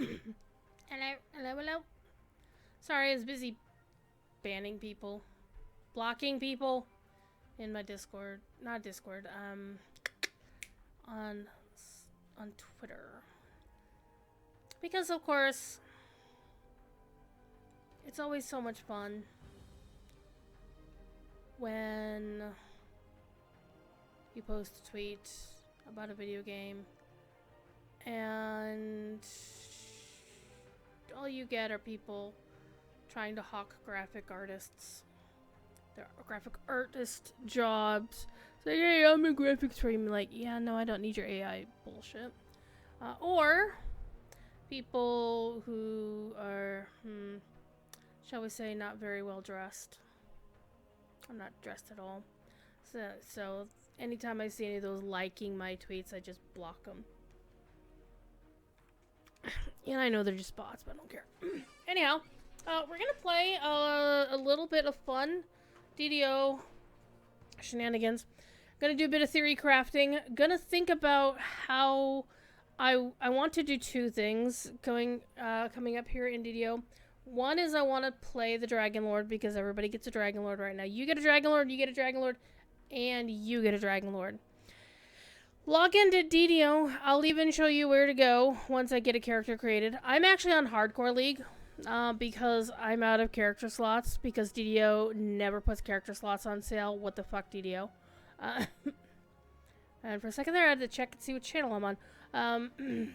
Hello, hello, hello. Sorry, I was busy banning people, blocking people in my Discord. Not Discord. On on Twitter. Because of course, it's always so much fun when you post a tweet about a video game and all you get are people trying to hawk graphic artists, their graphic artist jobs. Say, hey, I'm a graphics stream. Like, yeah, no, I don't need your AI bullshit. Or people who are, shall we say, not very well dressed. I'm not dressed at all. So anytime I see any of those liking my tweets, I just block them. And I know they're just bots, but I don't care. Anyhow, we're gonna play a little bit of fun DDO shenanigans. Gonna do a bit of theory crafting. Gonna think about how I want to do two things coming up here in DDO. One is I want to play the Dragon Lord because everybody gets a Dragon Lord right now. You get a Dragon Lord, you get a Dragon Lord, and you get a Dragon Lord. Log into DDO. I'll even show you where to go once I get a character created. I'm actually on Hardcore League because I'm out of character slots because DDO never puts character slots on sale. What the fuck, DDO? And for a second there, I had to check and see what channel I'm on.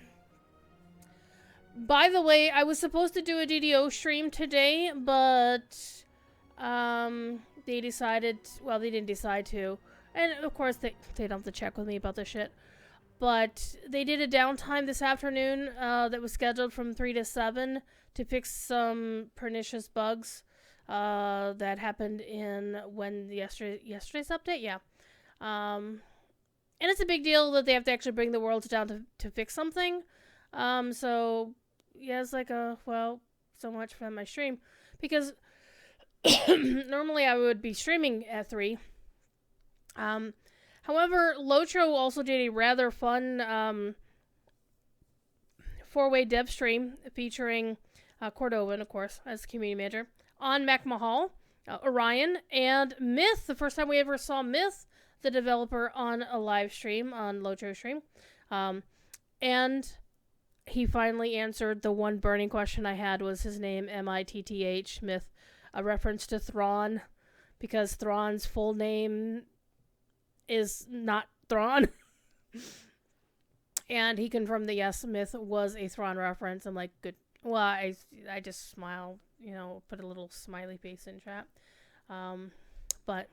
By the way, I was supposed to do a DDO stream today, but they decided, well, they didn't decide to. And of course, they don't have to check with me about this shit. But they did a downtime this afternoon that was scheduled from 3 to 7 to fix some pernicious bugs that happened in yesterday's update. Yeah. And it's a big deal that they have to actually bring the worlds down to fix something. So, yeah, it's like well, so much for my stream. Because normally I would be streaming at 3. However, Lotro also did a rather fun 4-way dev stream featuring Cordovan, of course, as community manager, on Mac Mahal, Orion, and Myth. The first time we ever saw Myth, the developer, on a live stream, on Lotro stream. And he finally answered the one burning question I had, was his name Mitth, Myth, a reference to Thrawn, because Thrawn's full name is not Thrawn. And he confirmed that yes, Myth was a Thrawn reference. I'm like, good. Well, I just smiled, put a little smiley face in chat. But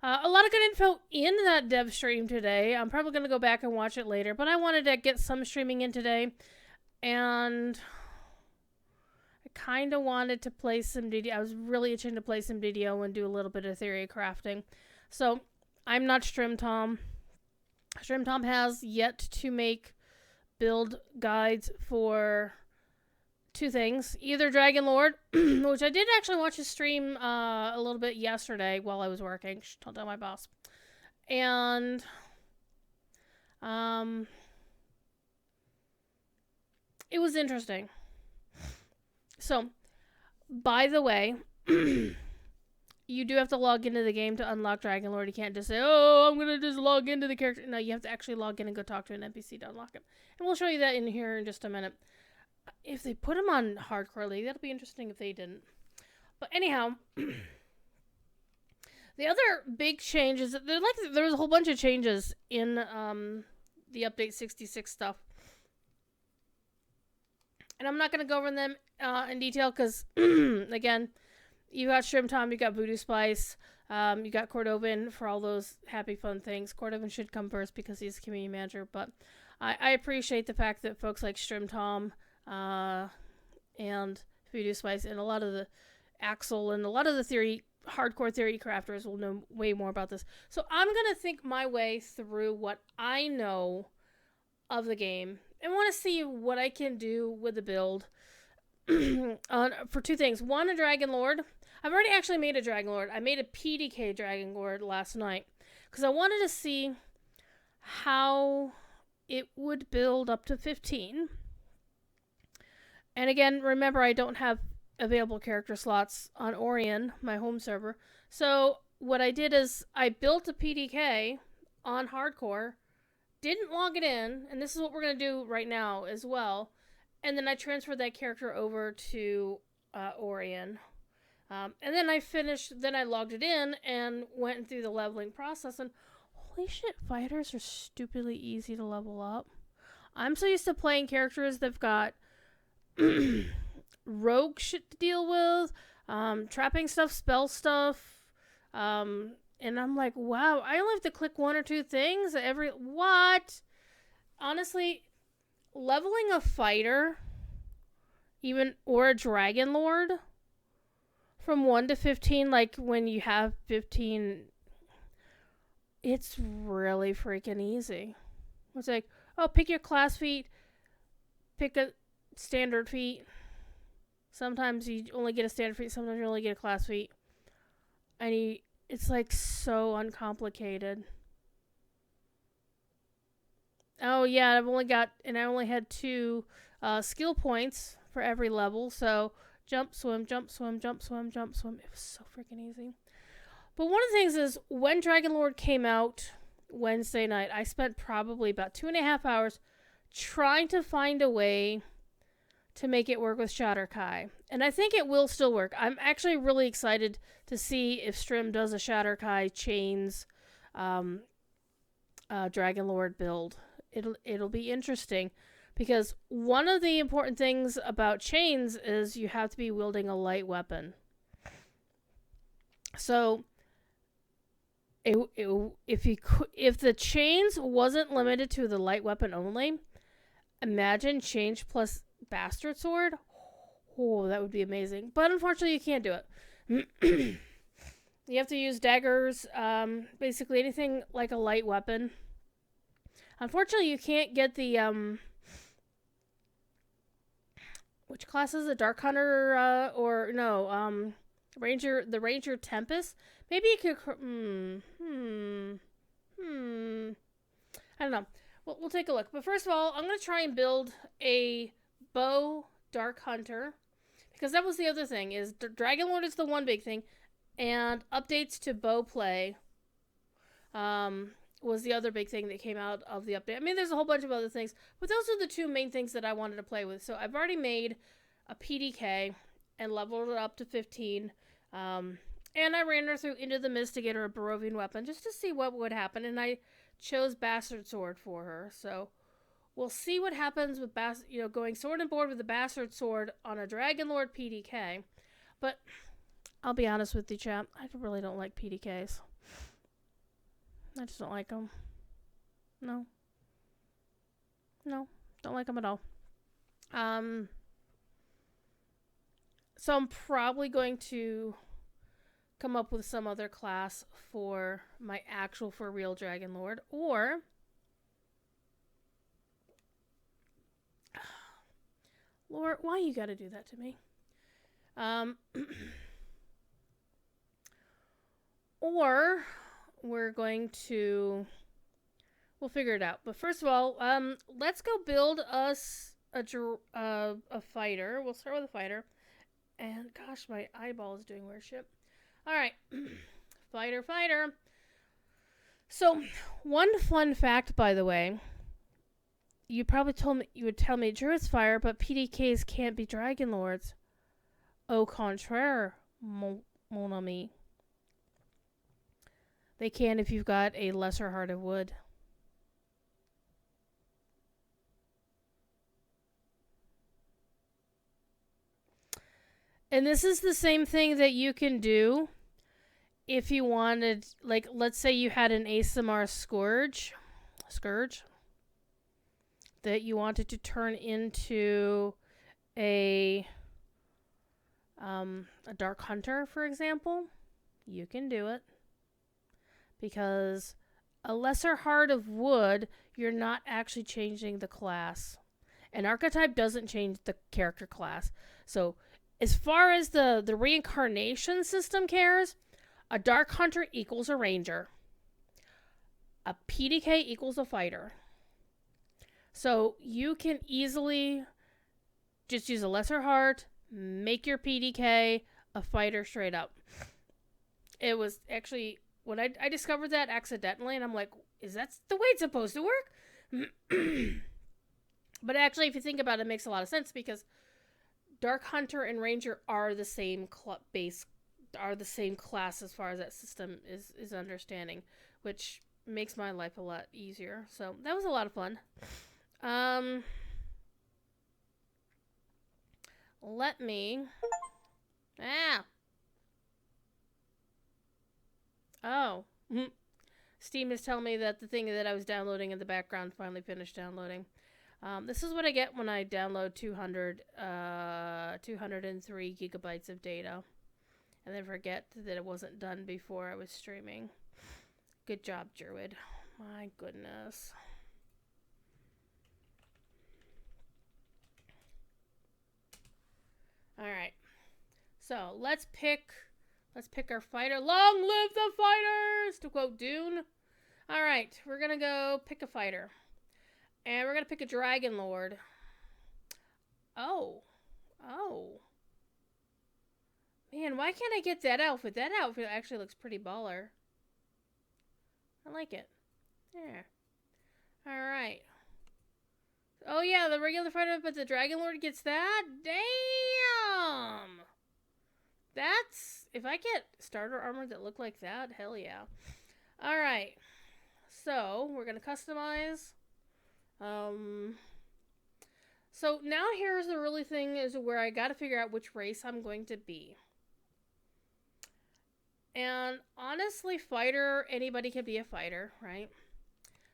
a lot of good info in that dev stream today. I'm probably going to go back and watch it later, but I wanted to get some streaming in today. And I kind of wanted to play some DDO. I was really itching to play some DDO and do a little bit of theory crafting. So I'm not StrimTom. StrimTom has yet to make build guides for two things. Either Dragon Lord, which I did actually watch his stream a little bit yesterday while I was working. Shh, don't tell my boss. And it was interesting. So, by the way, you do have to log into the game to unlock Dragon Lord. You can't just say, oh, I'm going to just log into the character. No, you have to actually log in and go talk to an NPC to unlock him. And we'll show you that in here in just a minute. If they put him on Hardcore League, that'll be interesting if they didn't. But anyhow, the other big change is that there was a whole bunch of changes in the Update 66 stuff. And I'm not going to go over them in detail because, again, you got StrimTom, you got Voodoo Spice, you got Cordovan for all those happy, fun things. Cordovan should come first because he's community manager, but I appreciate the fact that folks like StrimTom and Voodoo Spice and a lot of the Axel and a lot of the hardcore theory crafters will know way more about this. So I'm going to think my way through what I know of the game and want to see what I can do with the build for two things. One, a Dragon Lord. I've already actually made a Dragon Lord. I made a PDK Dragon Lord last night because I wanted to see how it would build up to 15. And again, remember I don't have available character slots on Orion, my home server. So what I did is I built a PDK on hardcore, didn't log it in, and this is what we're going to do right now as well. And then I transferred that character over to Orion. And then then I logged it in and went through the leveling process. And holy shit, fighters are stupidly easy to level up. I'm so used to playing characters that've got rogue shit to deal with, trapping stuff, spell stuff, and I'm like, wow, I only have to click one or two things every. What? Honestly, leveling a fighter, even, or a dragon lord, from 1 to 15, like when you have 15, it's really freaking easy. It's like, oh, pick your class feat, pick a standard feat. Sometimes you only get a standard feat, sometimes you only get a class feat. And it's like so uncomplicated. Oh yeah, I only had 2 skill points for every level, so jump, swim, jump, swim, jump, swim, jump, swim. It was so freaking easy. But one of the things is, when Dragon Lord came out Wednesday night, I spent probably about 2.5 hours trying to find a way to make it work with Shatterkai. And I think it will still work. I'm actually really excited to see if Strim does a Shatterkai Chains Dragon Lord build. It'll be interesting, because one of the important things about Chains is you have to be wielding a light weapon. So if the Chains wasn't limited to the light weapon only, imagine Chains plus Bastard Sword. Oh, that would be amazing. But unfortunately, you can't do it. You have to use daggers, basically anything like a light weapon. Unfortunately, you can't get the which class is it? Dark Hunter or no, Ranger, the Ranger Tempest. Maybe you could I don't know. We'll take a look. But first of all, I'm going to try and build a bow Dark Hunter, because that was the other thing, is Dragon Lord is the one big thing, and updates to bow play was the other big thing that came out of the update. I mean, there's a whole bunch of other things, but those are the 2 main things that I wanted to play with. So I've already made a PDK and leveled it up to 15, and I ran her through Into the Mist to get her a Barovian weapon just to see what would happen, and I chose Bastard Sword for her. So we'll see what happens with going sword and board with the Bastard Sword on a Dragon Lord PDK. But I'll be honest with you, chat, I really don't like PDKs. I just don't like them. No, don't like them at all. So I'm probably going to come up with some other class for my actual for real Dragon Lord, or Lord, why you gotta do that to me? Or we'll figure it out. But first of all, let's go build us a fighter. We'll start with a fighter. And gosh, my eyeball is doing weird shit. All right, fighter. So, one fun fact, by the way, you would tell me Druid's Fire, but PDKs can't be Dragon Lords. Au contraire, mon ami. They can if you've got a lesser heart of wood. And this is the same thing that you can do if you wanted, like, let's say you had an ASMR Scourge that you wanted to turn into a Dark Hunter, for example. You can do it. Because a lesser heart of wood, you're not actually changing the class. An archetype doesn't change the character class. So, as far as the reincarnation system cares, a Dark Hunter equals a Ranger. A PDK equals a Fighter. So, you can easily Just use a lesser heart, make your PDK a fighter straight up. It was actually, when I discovered that accidentally, and I'm like, is that the way it's supposed to work? But actually, if you think about it, it makes a lot of sense, because Dark Hunter and Ranger are the same are the same class as far as that system is understanding, which makes my life a lot easier. So that was a lot of fun. Let me. Oh. Steam is telling me that the thing that I was downloading in the background finally finished downloading. This is what I get when I download 203 gigabytes of data. And then forget that it wasn't done before I was streaming. Good job, Druid. My goodness. Alright. So, let's pick our fighter. Long live the fighters! To quote Dune. Alright, we're gonna go pick a fighter. And we're gonna pick a Dragon Lord. Oh. Man, why can't I get that outfit? That outfit actually looks pretty baller. I like it. There. Alright. Oh yeah, the regular fighter, but the Dragon Lord gets that? Damn! That's... If I get starter armor that look like that, hell yeah. Alright. So, we're gonna customize. So now here's the really thing, is where I gotta figure out which race I'm going to be. And honestly, fighter, anybody can be a fighter, right?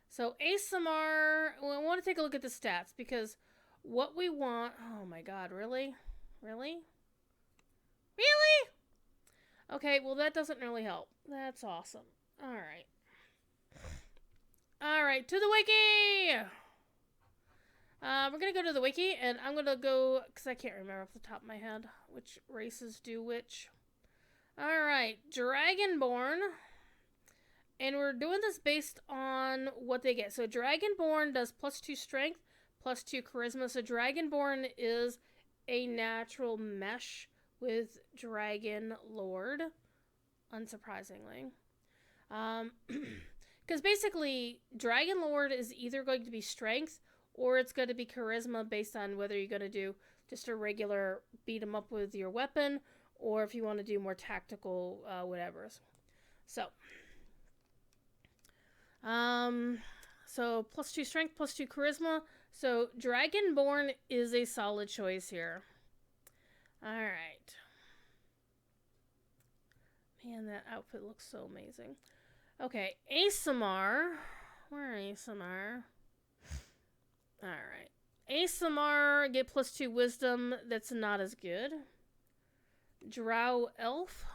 So ASMR, well, I want to take a look at the stats, because what we want... Oh my god, really? Really? Really? Okay, well that doesn't really help. That's awesome. Alright. Alright, to the wiki! We're gonna go to the wiki, and I'm gonna go... Because I can't remember off the top of my head which races do which. Alright, Dragonborn. And we're doing this based on what they get. So Dragonborn does +2 strength, +2 charisma. So Dragonborn is a natural mesh with Dragon Lord, unsurprisingly. Because basically, Dragon Lord is either going to be strength, or it's going to be charisma, based on whether you're going to do just a regular beat 'em up with your weapon, or if you want to do more tactical whatevers. So +2 strength, +2 charisma. So Dragonborn is a solid choice here. Alright. Man, that outfit looks so amazing. Okay, ASMR. Where are ASMR? Alright. ASMR, get +2 wisdom. That's not as good. Drow Elf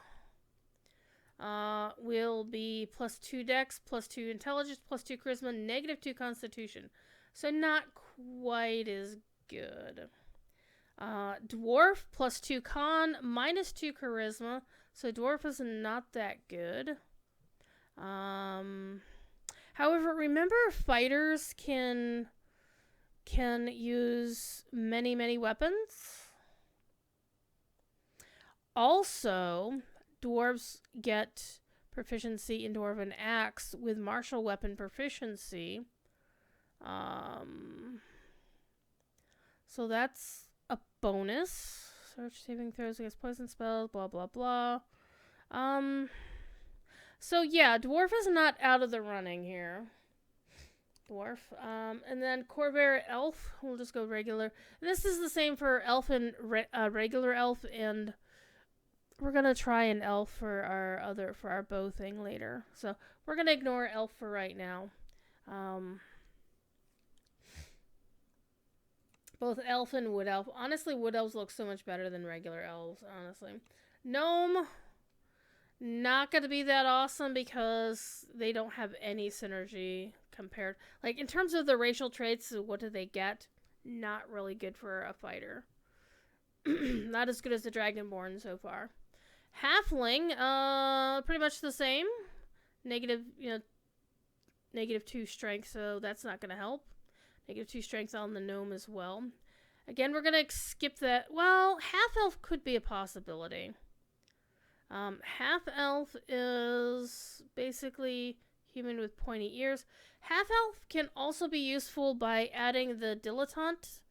will be +2 dex, +2 intelligence, +2 charisma, -2 constitution. So not quite as good. Dwarf, +2 con, -2 charisma. So dwarf is not that good. However, remember, fighters can use many weapons. Also, dwarves get proficiency in Dwarven Axe with martial weapon proficiency. So that's a bonus. Search saving throws against poison spells, blah blah blah. So yeah, dwarf is not out of the running here. Dwarf. And then Corvair Elf. We'll just go regular. This is the same for elf and regular elf, and we're gonna try an elf for our bow thing later. So we're gonna ignore elf for right now. Both elf and wood elf. Honestly, wood elves look so much better than regular elves, honestly. Gnome, not gonna be that awesome because they don't have any synergy compared. Like, in terms of the racial traits, what do they get? Not really good for a fighter. Not as good as the Dragonborn so far. Halfling, pretty much the same. -2 strength, so that's not gonna help. -2 strength on the gnome as well. Again, we're going to skip that. Well, half-elf could be a possibility. Half-elf is basically human with pointy ears. Half-elf can also be useful by adding the dilettante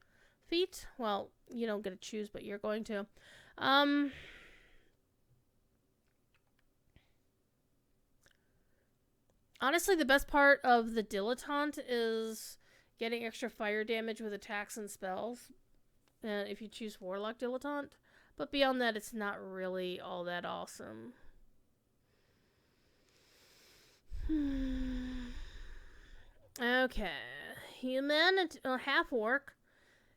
feat. Well, you don't get to choose, but you're going to. Honestly, the best part of the dilettante is getting extra fire damage with attacks and spells. If you choose Warlock Dilettante. But beyond that, it's not really all that awesome. Okay. Human, half orc.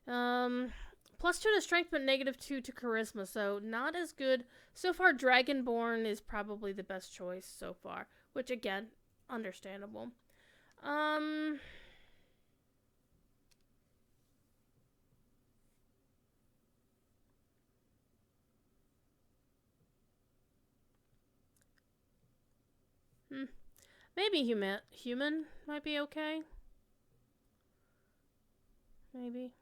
+2 to strength, but -2 to charisma, so not as good. So far, Dragonborn is probably the best choice so far, which again, understandable. Maybe human might be okay. Maybe.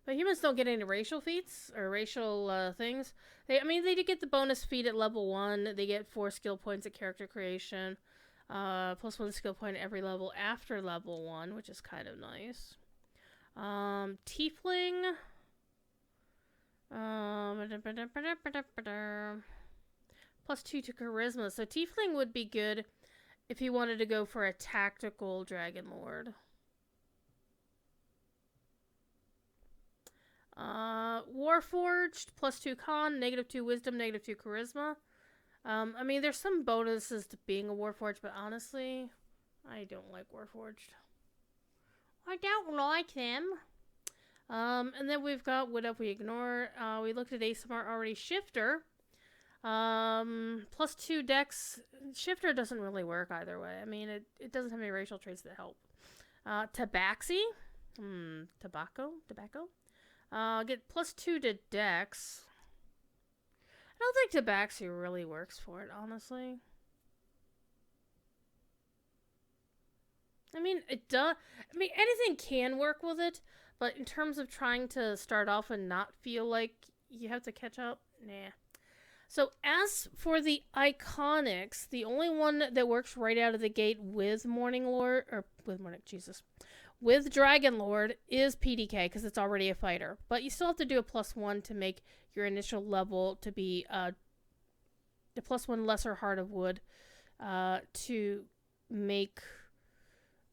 But humans don't get any racial feats or racial things. They do get the bonus feat at level 1. They get 4 skill points at character creation. +1 skill point at every level after level 1, which is kind of nice. Tiefling. +2 to charisma. So Tiefling would be good if you wanted to go for a tactical Dragon Lord. Warforged, +2 con, -2 wisdom, -2 charisma. There's some bonuses to being a Warforged, but honestly, I don't like Warforged. I don't like them. And then we've got, what if we ignore? We looked at ASMR already. Shifter. +2 dex. Shifter doesn't really work either way. It doesn't have any racial traits that help. Tabaxi. Tobacco. Get +2 to dex. I don't think Tabaxi really works for it, honestly. It does. Anything can work with it, but in terms of trying to start off and not feel like you have to catch up, nah. So as for the iconics, the only one that works right out of the gate with with Dragon Lord is PDK, because it's already a fighter. But you still have to do a +1 to make your initial level to be the +1 lesser Heart of Wood to make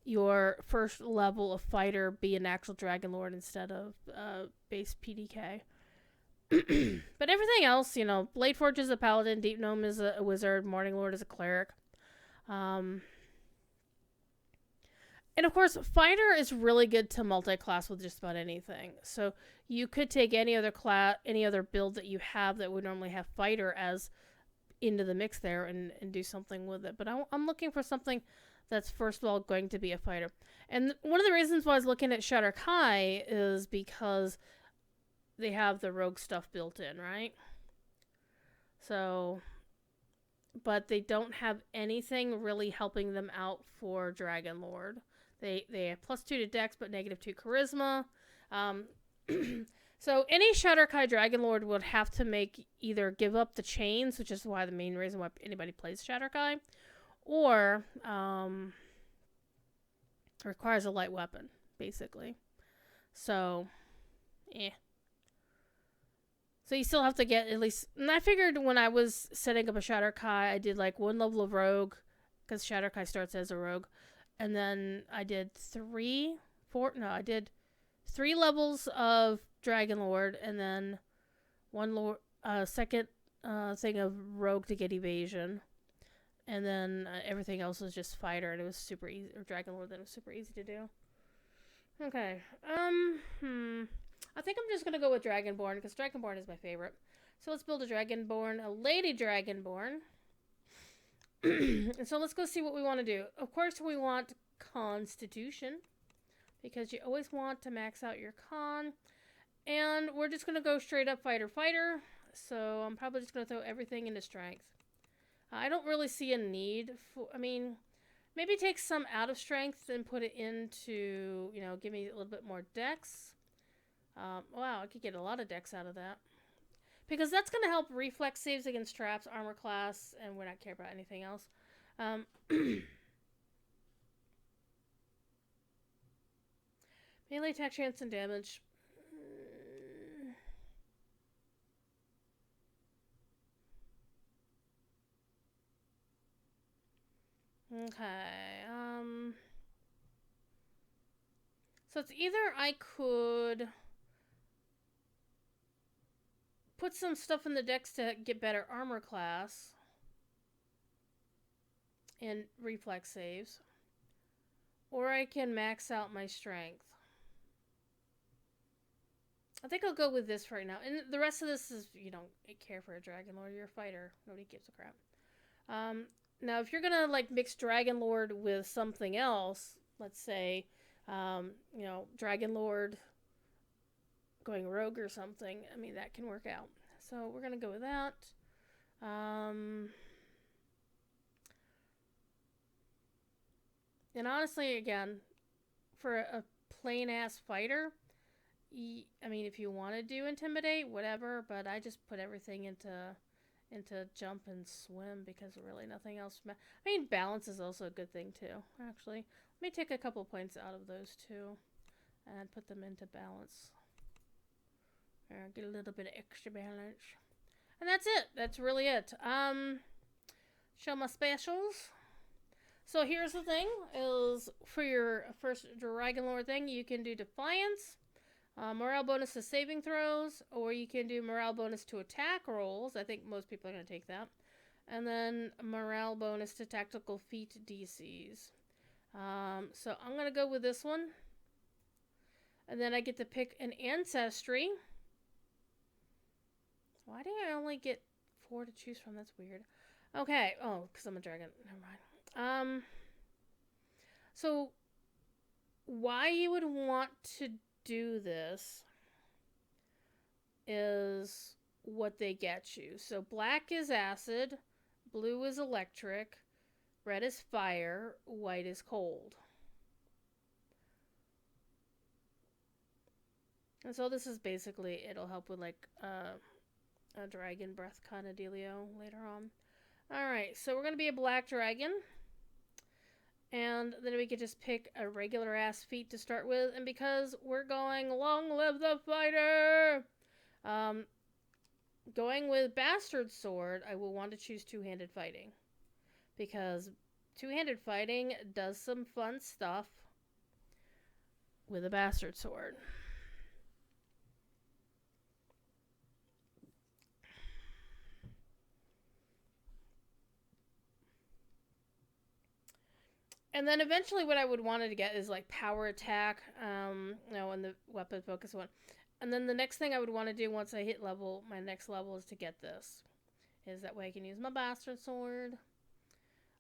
your first level of fighter be an actual Dragon Lord instead of base PDK. But everything else, Blade Forge is a paladin, Deep Gnome is a wizard, Morning Lord is a cleric. And of course, fighter is really good to multi-class with just about anything. So you could take any other build that you have that would normally have fighter as into the mix there and do something with it. But I'm looking for something that's first of all going to be a fighter. And one of the reasons why I was looking at Shatter Kai is because they have the rogue stuff built in, right? So, but they don't have anything really helping them out for Dragon Lord. They have +2 to dex, but -2 charisma. So any Shatter Kai Dragon Lord would have to either give up the chains, which is why the main reason why anybody plays Shatter Kai, or requires a light weapon, basically. So, So you still have to get at least... And I figured when I was setting up a Shatter Kai, I did 1 level of Rogue, because Shatter Kai starts as a Rogue. And then I did 3 levels of Dragon Lord, and then 1 second thing of Rogue to get evasion. And then everything else was just fighter, and it was super easy. Or Dragon Lord, then it was super easy to do. Okay. I think I'm just going to go with Dragonborn, because Dragonborn is my favorite. So let's build a Dragonborn, a Lady Dragonborn. And so let's go see what we want to do. Of course, we want Constitution, because you always want to max out your con. And we're just going to go straight up fighter. So I'm probably just going to throw everything into strength. I don't really see a need for... Maybe take some out of strength and put it into, you know, give me a little bit more dex. Wow, I could get a lot of dex out of that. Because that's going to help reflex saves against traps, armor class, and we're not care about anything else. Melee attack chance and damage. Okay. So it's either I could put some stuff in the dex to get better armor class and reflex saves, or I can max out my strength. I think I'll go with this right now. And the rest of this is, you don't care for a Dragon Lord. You're a fighter. Nobody gives a crap. Now, if you're going to, like, mix Dragon Lord with something else, let's say, you know, Dragon Lord going rogue or something, I mean, that can work out. So we're going to go with that. And honestly, again, for a plain-ass fighter, I mean, if you want to do Intimidate, whatever, but I just put everything into jump and swim because really nothing else. I mean, balance is also a good thing too, actually. Let me take a couple points out of those two and put them into balance. Get a little bit of extra balance. And that's it. That's really it. Show my specials. So here's the thing, is for your first Dragon Lord thing, you can do Defiance, morale bonus to saving throws, or you can do morale bonus to attack rolls. I think most people are going to take that. And then morale bonus to tactical feat DCs. So I'm going to go with this one. And then I get to pick an Ancestry. Why do I only get 4 to choose from? That's weird. Okay. Oh, because I'm a dragon. Never mind. So why you would want to do this is what they get you. So black is acid, blue is electric, red is fire, white is cold. And so this is basically, it'll help with like a dragon breath kind of dealio later on. Alright, so we're going to be a black dragon. And then we could just pick a regular ass feat to start with. And because we're going long live the fighter, going with Bastard Sword, I will want to choose two-handed fighting. Because two-handed fighting does some fun stuff with a Bastard Sword. And then eventually what I would want to get is like power attack, you know, and the weapon focus one. And then the next thing I would want to do once I hit level, my next level is to get this. Is that way I can use my Bastard Sword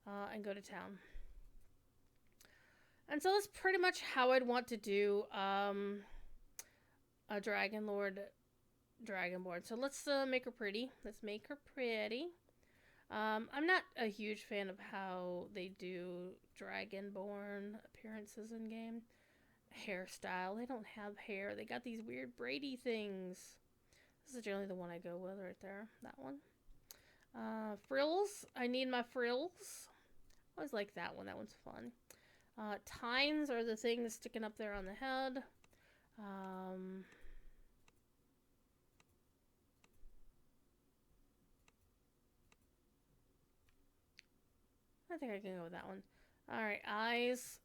and go to town. And so that's pretty much how I'd want to do a Dragon Lord Dragonborn. So let's make her pretty. Let's make her pretty. I'm not a huge fan of how they do Dragonborn appearances in game. Hairstyle. They don't have hair. They got these weird braidy things. This is generally the one I go with right there. That one. Frills. I need my frills. I always like that one. That one's fun. Tines are the things sticking up there on the head. I think I can go with that one. Alright, eyes.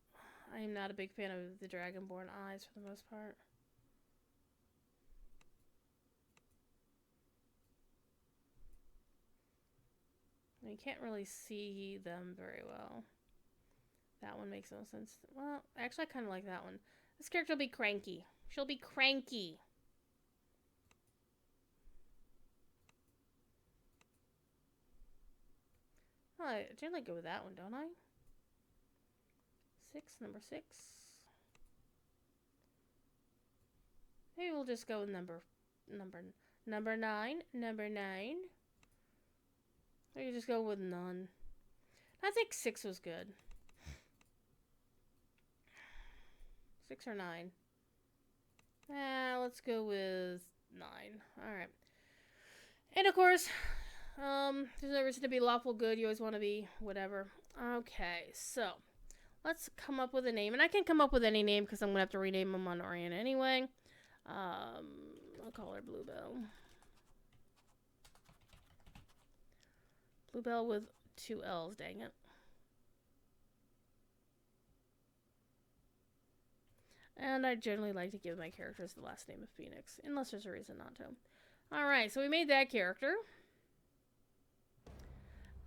I'm not a big fan of the Dragonborn eyes for the most part. You can't really see them very well. That one makes no sense. Well, actually, I kind of like that one. This character will be cranky. She'll be cranky. Oh, I generally go with that one, don't I? Number 6. Maybe we'll just go with number 9. Number 9. Or you just go with none. I think 6 was good. 6 or 9? Let's go with 9. Alright. And of course, there's no reason to be lawful good. You always want to be whatever. Okay, so let's come up with a name. And I can come up with any name because I'm going to have to rename them on Orion anyway. I'll call her Bluebell. Bluebell with 2 L's, dang it. And I generally like to give my characters the last name of Phoenix, unless there's a reason not to. Alright, so we made that character.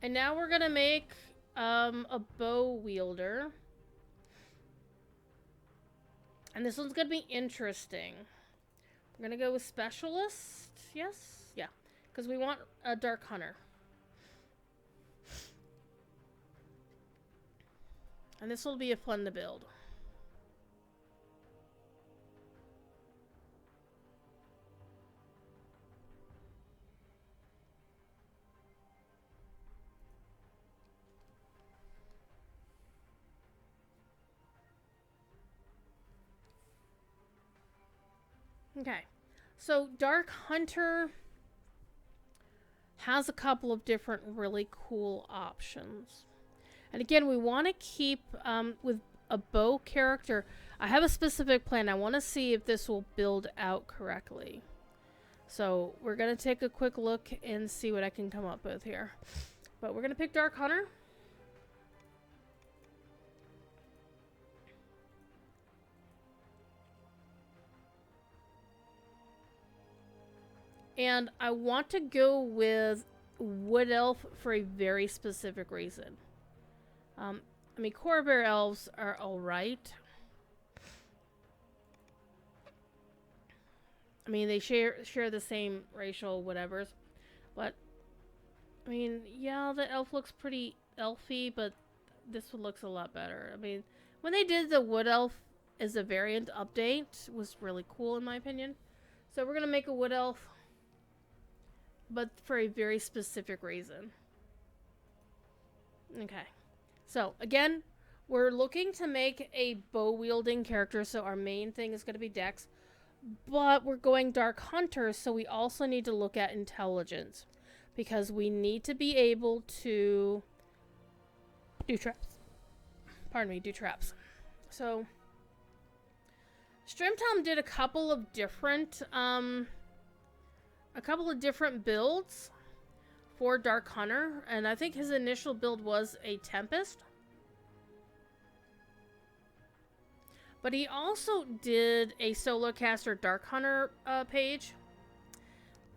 And now we're going to make a bow wielder. And this one's going to be interesting. We're going to go with specialist. Yes? Yeah. Because we want a dark hunter. And this will be a fun to build. Okay, so Dark Hunter has a couple of different really cool options. And again, we want to keep with a bow character. I have a specific plan. I want to see if this will build out correctly. So we're going to take a quick look and see what I can come up with here. But we're going to pick Dark Hunter. And I want to go with Wood Elf for a very specific reason. I mean, Core Bear Elves are alright. I mean, they share the same racial whatevers. But, I mean, yeah, the elf looks pretty elfy, but this one looks a lot better. I mean, when they did the Wood Elf as a variant update, it was really cool in my opinion. So we're going to make a Wood Elf, but for a very specific reason. Okay. So, again, we're looking to make a bow-wielding character, so our main thing is going to be Dex. But we're going Dark Hunter, so we also need to look at intelligence. Because we need to be able to do traps. Pardon me, do traps. So, Strimtom did a couple of different builds for Dark Hunter, and I think his initial build was a Tempest. But he also did a Solar Caster Dark Hunter page.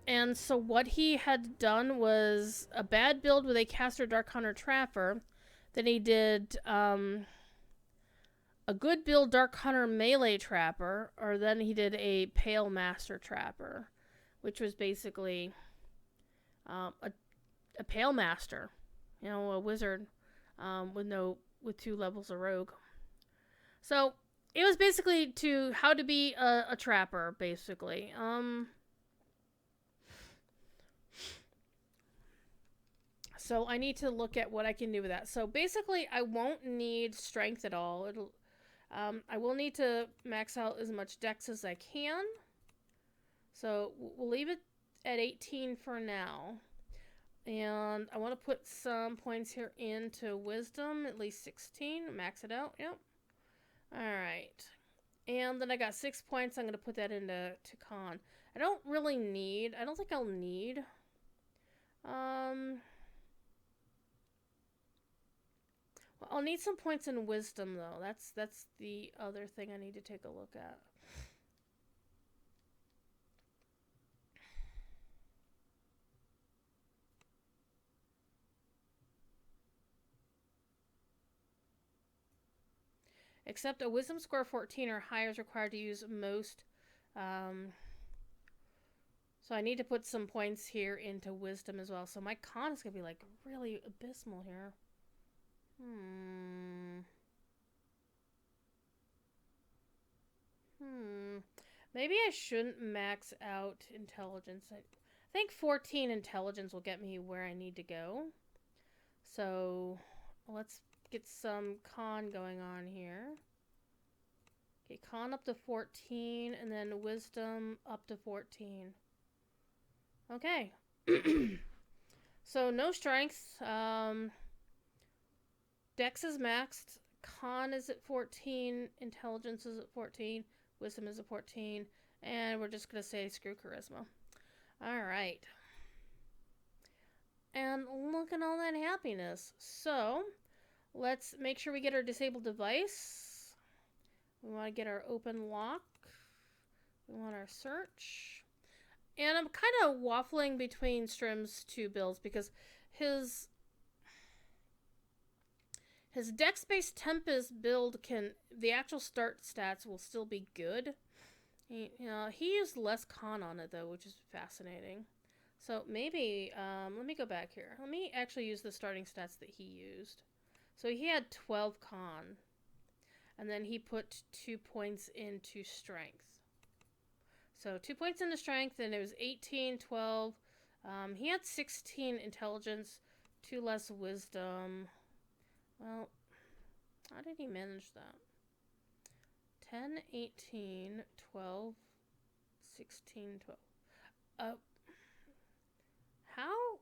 And so what he had done was a bad build with a Caster Dark Hunter Trapper. Then he did a good build Dark Hunter Melee Trapper. Or then he did a Pale Master Trapper, which was basically a Pale Master, you know, a wizard with 2 levels of rogue. So it was basically how to be a trapper, basically. So I need to look at what I can do with that. So basically, I won't need strength at all. I will need to max out as much dex as I can. So we'll leave it at 18 for now. And I want to put some points here into wisdom, at least 16. Max it out, yep. Alright. And then I got 6 points. I'm going to put that into con. I don't think I'll need. Well, I'll need some points in wisdom, though. That's the other thing I need to take a look at. Except a wisdom score 14 or higher is required to use most. So I need to put some points here into wisdom as well. So my con is going to be like really abysmal here. Maybe I shouldn't max out intelligence. I think 14 intelligence will get me where I need to go. So let's get some con going on here. Okay, con up to 14, and then wisdom up to 14. Okay. So no strength. Dex is maxed. Con is at 14. Intelligence is at 14. Wisdom is at 14. And we're just going to say screw charisma. Alright. And look at all that happiness. So, let's make sure we get our disabled device. We want to get our open lock. We want our search. And I'm kind of waffling between Strim's two builds because his Dex-based Tempest build the actual start stats will still be good. He used less con on it though, which is fascinating. So maybe, let me go back here. Let me actually use the starting stats that he used. So he had 12 con. And then he put 2 points into strength. So 2 points into strength, and it was 18, 12. He had 16 intelligence, 2 less wisdom. Well, how did he manage that? 10, 18, 12, 16, 12. How?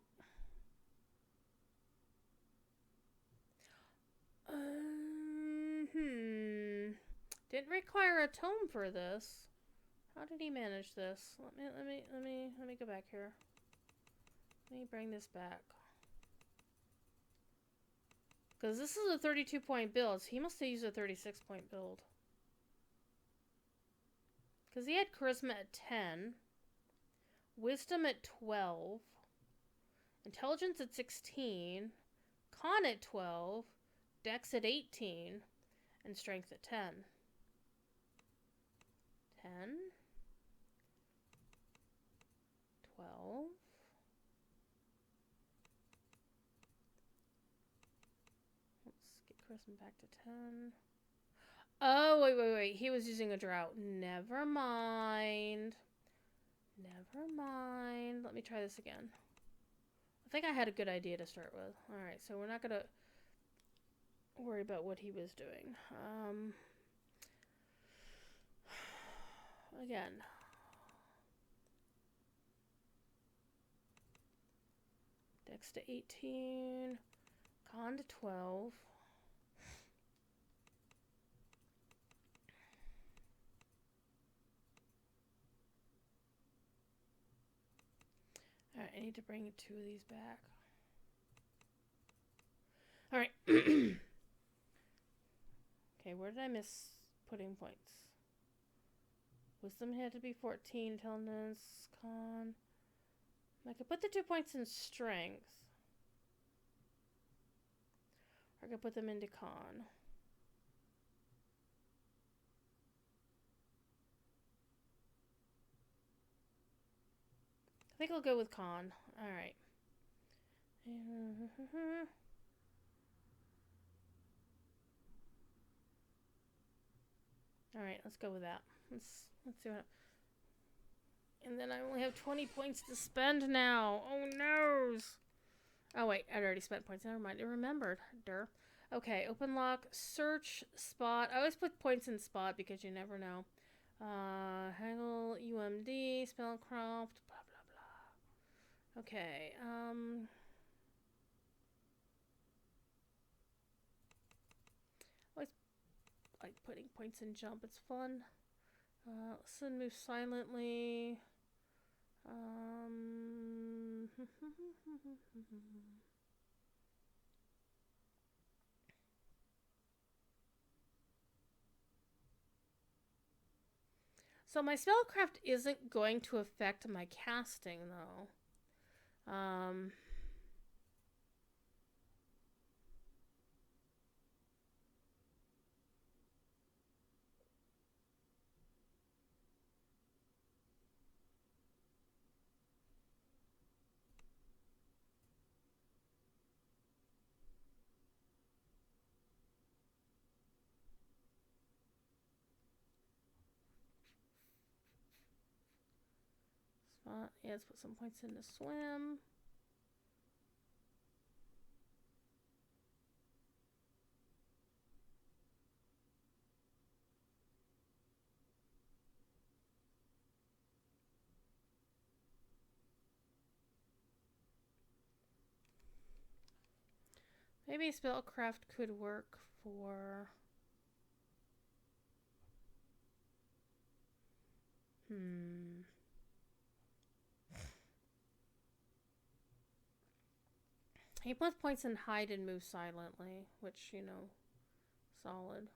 Didn't require a tome for this. How did he manage this? Let me go back here. Let me bring this back. Because this is a 32-point build, so he must have used a 36-point build. Because he had charisma at 10, wisdom at 12, intelligence at 16, con at 12, dex at 18, and strength at 10. 10, 12. Let's get charisma back to 10. Oh, wait. He was using a drought. Never mind. Let me try this again. I think I had a good idea to start with. Alright, so we're not going to worry about what he was doing. Again. Dex to 18. Con to 12. Alright, I need to bring 2 of these back. Alright. Okay, where did I miss putting points? Wisdom had to be 14, intelligence, con. I could put the 2 points in strength. Or I could put them into con. I think I'll go with con. Alright. Alright, let's go with that. Let's see what... And then I only have 20 points to spend now. Oh, no! Oh, wait. I'd already spent points. Never mind. I remembered. Durr. Okay, open lock. Search. Spot. I always put points in spot because you never know. Haggle. UMD. Spellcraft. Blah, blah, blah. Okay. Always like putting points in jump. It's fun. Listen, move silently. So my spellcraft isn't going to affect my casting, though. Yeah, let's put some points into swim. Maybe spellcraft could work for... He puts points in hide and move silently, which, you know, solid.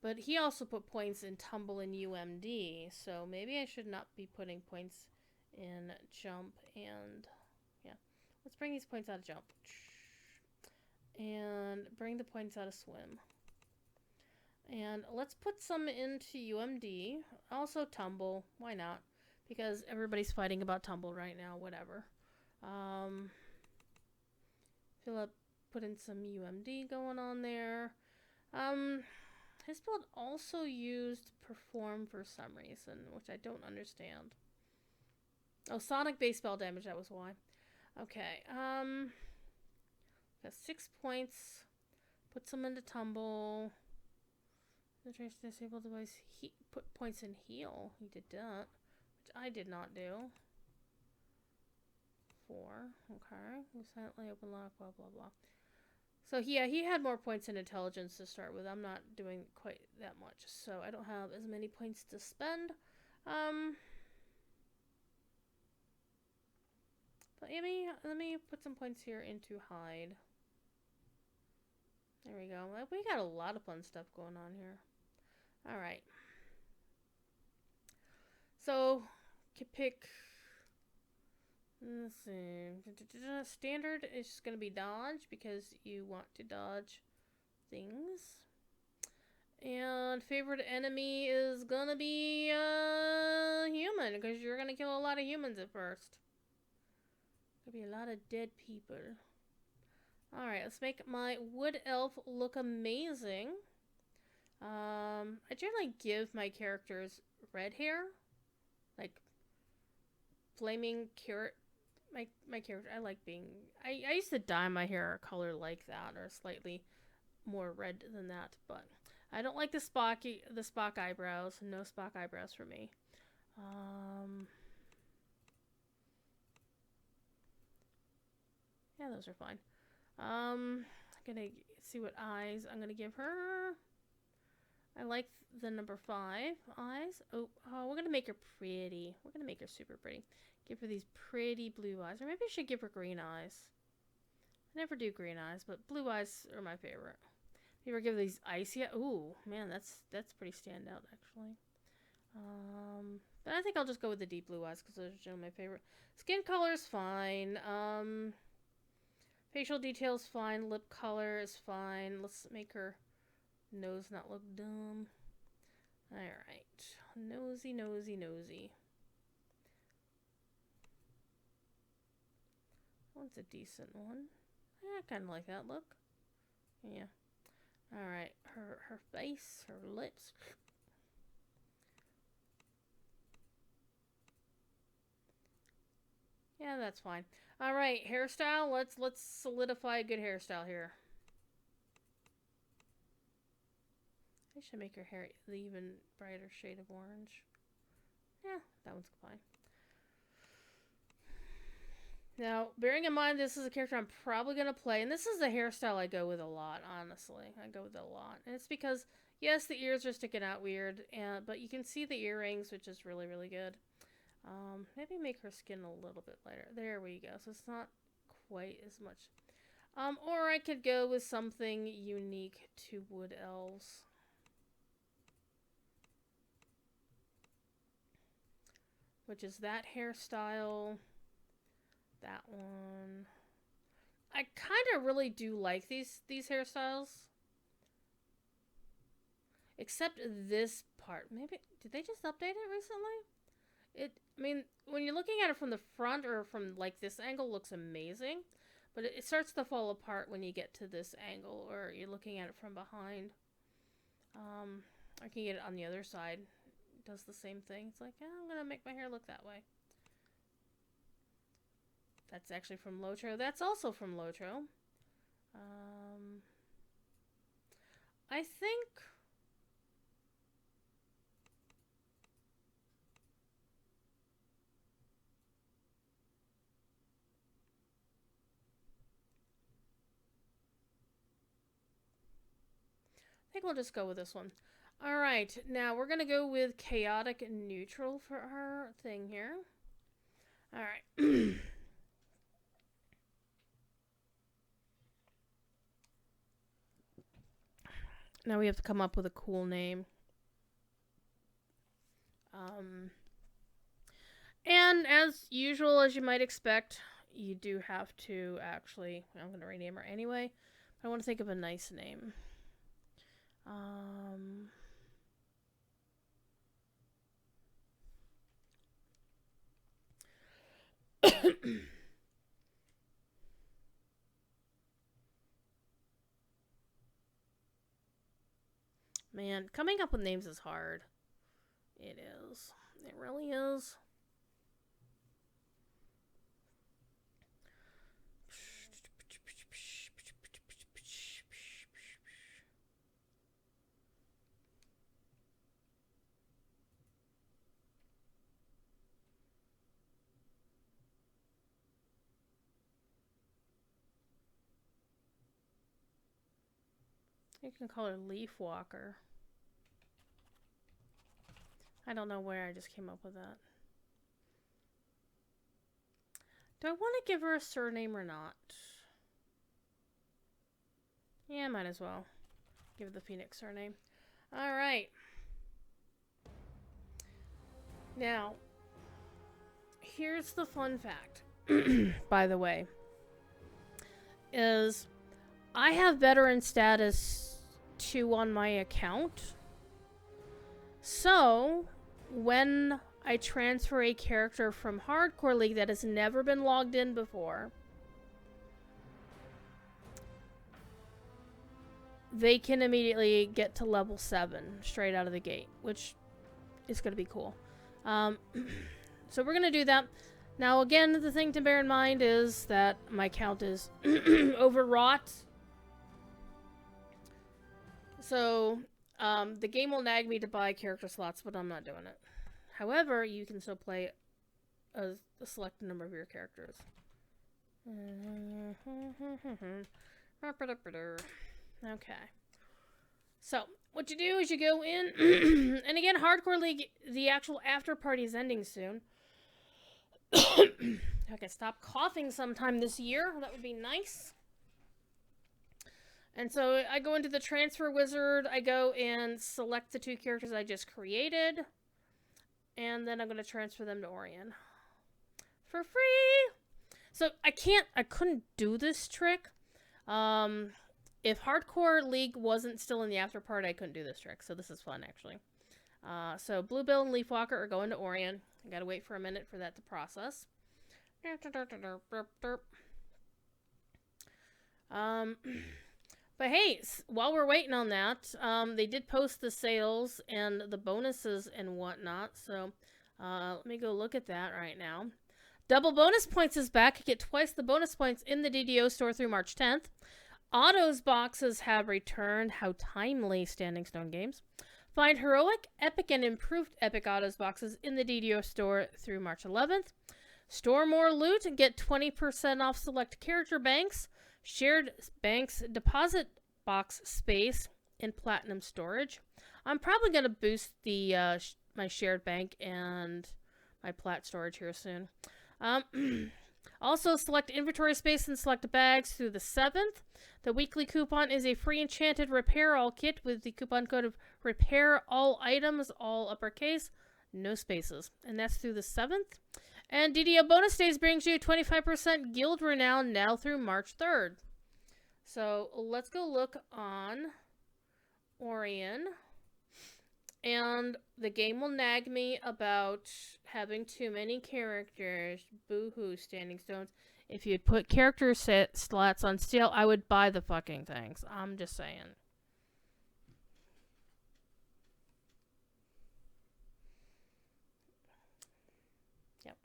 But he also put points in tumble and UMD, so maybe I should not be putting points in jump and... Yeah. Let's bring these points out of jump. And bring the points out of swim. And let's put some into UMD. Also tumble. Why not? Because everybody's fighting about tumble right now. Whatever. Philip put in some UMD going on there. His build also used perform for some reason, which I don't understand. Oh, sonic base spell damage, that was why. Okay, got 6 points. Put some into tumble. The trace disabled device. He put points in heal. He did that, which I did not do. 4. Okay. We silently open lock. Blah blah blah. So yeah, he had more points in intelligence to start with. I'm not doing quite that much, so I don't have as many points to spend. But let me put some points here into hide. There we go. We got a lot of fun stuff going on here. All right. So, can pick. Let's see. Standard is just going to be dodge because you want to dodge things. And favorite enemy is going to be human because you're going to kill a lot of humans at first. There'll be a lot of dead people. Alright, let's make my wood elf look amazing. I generally give my characters red hair. Like, flaming carrot. My character, I like being... I used to dye my hair a color like that, or slightly more red than that, but I don't like the Spock eyebrows. No Spock eyebrows for me. Yeah, those are fine. I'm gonna see what eyes I'm gonna give her. I like the number 5 eyes. Oh, we're gonna make her pretty. We're gonna make her super pretty. Give her these pretty blue eyes. Or maybe I should give her green eyes. I never do green eyes, but blue eyes are my favorite. Maybe give her these icy. Ooh, man, that's pretty standout actually. But I think I'll just go with the deep blue eyes because those are generally my favorite. Skin color is fine. Facial details fine. Lip color is fine. Let's make her nose not look dumb. Alright. Nosy, nosy, nosy. That one's a decent one. I kind of like that look. Yeah. Alright. Her face, her lips. Yeah, that's fine. Alright, hairstyle. Let's solidify a good hairstyle here. I should make her hair the even brighter shade of orange. Yeah, that one's fine. Now, bearing in mind this is a character I'm probably going to play, and this is a hairstyle I go with a lot, honestly. I go with it a lot. And it's because, yes, the ears are sticking out weird, but you can see the earrings, which is really, really good. Maybe make her skin a little bit lighter. There we go. So it's not quite as much. Or I could go with something unique to wood elves. Which is that hairstyle. That one. I kind of really do like these hairstyles. Except this part. Maybe, did they just update it recently? I mean, when you're looking at it from the front or from like this angle, looks amazing. But it starts to fall apart when you get to this angle or you're looking at it from behind. I can get it on the other side. It does the same thing. It's like, yeah, I'm going to make my hair look that way. That's actually from Lotro. That's also from Lotro. I think... think we'll just go with this one. Alright, now we're gonna go with chaotic and neutral for our thing here. Alright. Now we have to come up with a cool name. And as usual, as you might expect, you do have to actually... I'm going to rename her anyway. But I want to think of a nice name. Man, coming up with names is hard. It is. It really is. You can call her Leaf Walker. I don't know where I just came up with that. Do I want to give her a surname or not? Yeah, might as well. Give the Phoenix surname. Alright. Now, here's the fun fact, by the way, is I have veteran status 2 on my account. So, when I transfer a character from Hardcore League that has never been logged in before, they can immediately get to level 7 straight out of the gate, which is going to be cool. So we're going to do that. Now, again, the thing to bear in mind is that my account is overwrought. So, the game will nag me to buy character slots, but I'm not doing it. However, you can still play a selected number of your characters. Okay. So, what you do is you go in, and again, Hardcore League, the actual after party is ending soon. Okay, stop coughing sometime this year. That would be nice. And so I go into the transfer wizard, I go and select the 2 characters I just created, and then I'm going to transfer them to Orion. For free! So I couldn't do this trick. If Hardcore League wasn't still in the after party, I couldn't do this trick, so this is fun, actually. So Bluebill and Leafwalker are going to Orion. I gotta wait for a minute for that to process. But hey, while we're waiting on that, they did post the sales and the bonuses and whatnot, so let me go look at that right now. Double bonus points is back. You get twice the bonus points in the DDO store through March 10th. Autos boxes have returned. How timely, Standing Stone Games. Find heroic, epic, and improved epic autos boxes in the DDO store through March 11th. Store more loot and get 20% off select character banks. Shared banks deposit box space in platinum storage. I'm probably going to boost the my shared bank and my plat storage here soon. Also, select inventory space and select bags through the 7th. The weekly coupon is a free enchanted repair all kit with the coupon code of repair all items, all uppercase, no spaces. And that's through the 7th. And DDO bonus days brings you 25% guild renown now through March 3rd. So let's go look on Orion. And the game will nag me about having too many characters. Boo-hoo, Standing Stones. If you put character slots on sale, I would buy the fucking things. I'm just saying. Yep.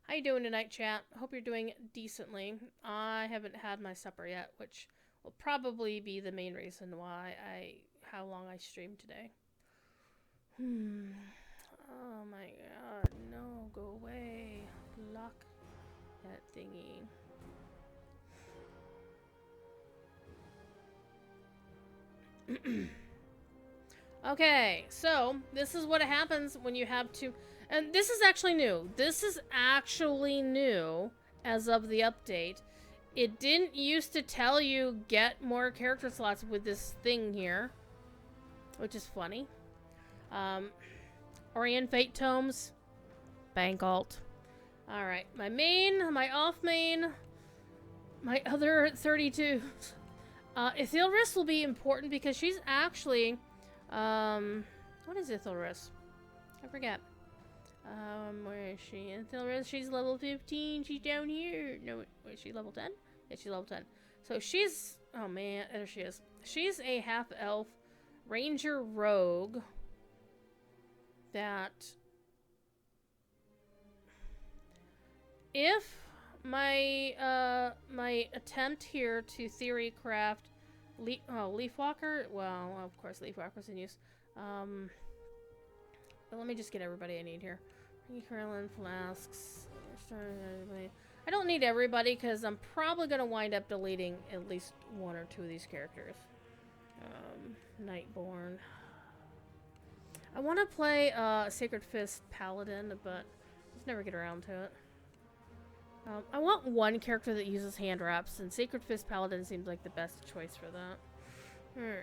How you doing tonight, chat? Hope you're doing decently. I haven't had my supper yet, which will probably be the main reason why how long I streamed today. Oh my god, no, go away. Lock that thingy. Okay, so this is what happens when you have two. And this is actually new. This is actually new as of the update. It didn't used to tell you get more character slots with this thing here, which is funny. Orient Fate Tomes, Bank Alt. Alright, my main, my off main, my other 32. Ithilris will be important because she's actually, what is Ithilris? I forget. Where is she? Ithilris, she's level 15. She's down here. No, wait, is she level 10? Yeah, she's level 10. So she's, oh man, there she is. She's a half-elf ranger rogue that if my attempt here to theorycraft Leafwalker, well, of course Leafwalker's in use. But let me just get everybody I need here. Carolyn flasks. I don't need everybody because I'm probably gonna wind up deleting at least one or two of these characters. Nightborn. I want to play Sacred Fist Paladin, but just never get around to it. I want one character that uses hand wraps, and Sacred Fist Paladin seems like the best choice for that. Alright.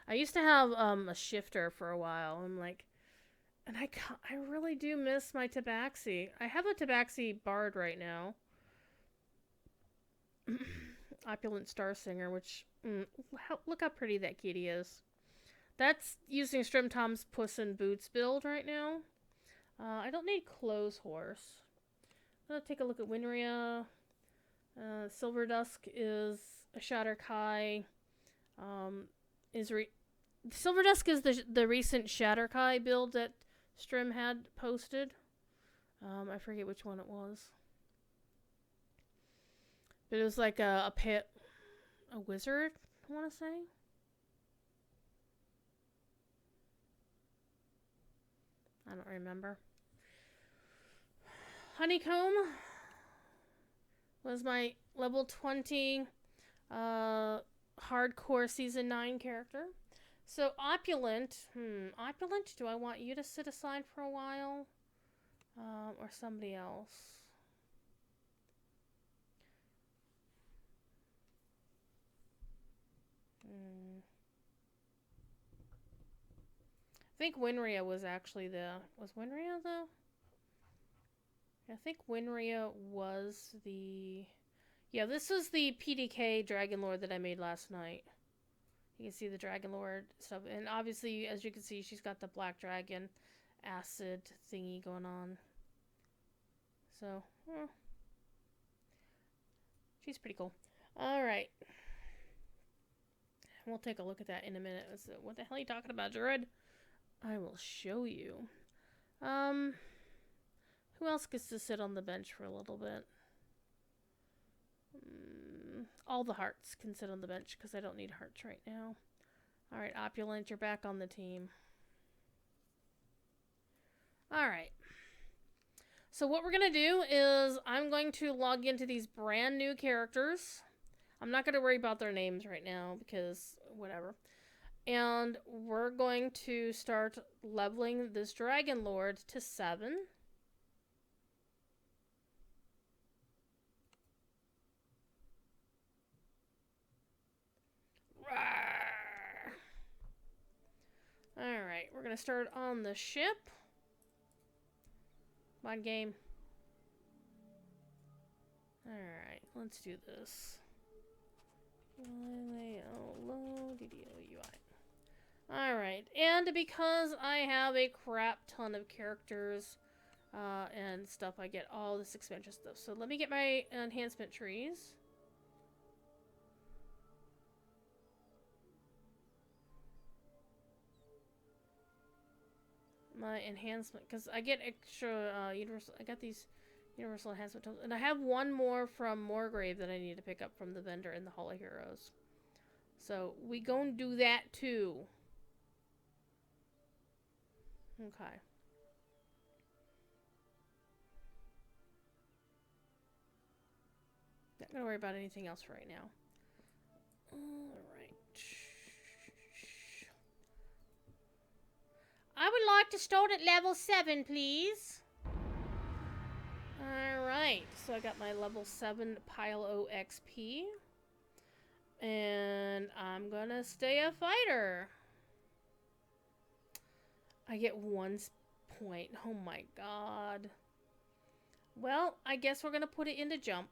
I used to have a shifter for a while. I'm like, and I really do miss my Tabaxi. I have a Tabaxi Bard right now. Opulent Star Singer, which look how pretty that kitty is. That's using Strim Tom's Puss in Boots build right now. I don't need Clothes Horse. I'm gonna take a look at Winria. Silver Dusk is a Shatter Kai. Silver Dusk is the recent Shatter Kai build that Strim had posted. I forget which one it was. But it was like a wizard, I want to say. I don't remember. Honeycomb was my level 20 hardcore season 9 character. So Opulent, Opulent, do I want you to sit aside for a while? Or somebody else? I think Winria was actually was Winria the? I think Winria was the, yeah, this was the PDK Dragon Lord that I made last night. You can see the Dragon Lord stuff, and obviously, as you can see, she's got the Black Dragon acid thingy going on. So, she's pretty cool. Alright. We'll take a look at that in a minute. So, what the hell are you talking about, Jared? I will show you. Who else gets to sit on the bench for a little bit? All the hearts can sit on the bench because I don't need hearts right now. Alright, Opulent, you're back on the team. Alright. So what we're going to do is I'm going to log into these brand new characters. I'm not going to worry about their names right now because whatever. And we're going to start leveling this Dragon Lord to 7. Alright, we're going to start on the ship. Come on, game. Alright, let's do this. Low, DDO, UI. Alright, and because I have a crap ton of characters and stuff, I get all this expansion stuff. So let me get my enhancement trees. My enhancement, because I get extra universal. I got these universal enhancement tools, and I have one more from Moorgrave that I need to pick up from the vendor in the Hall of Heroes. So we gonna do that too. Okay. Not gonna worry about anything else for right now. Alright. I would like to start at level 7, please. Alright, so I got my level 7 pile O XP. And I'm gonna stay a fighter. I get 1 point. Oh my god. Well, I guess we're gonna put it into jump.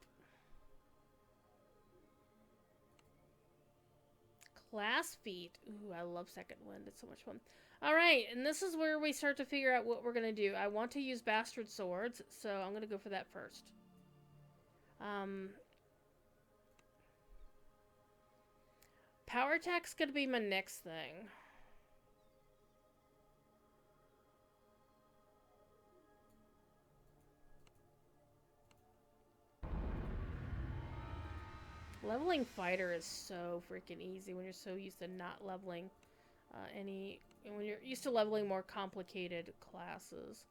Class feat. Ooh, I love second wind. It's so much fun. Alright, and this is where we start to figure out what we're gonna do. I want to use bastard swords, so I'm gonna go for that first. Power attack's gonna be my next thing. Leveling fighter is so freaking easy when you're so used to not leveling when you're used to leveling more complicated classes.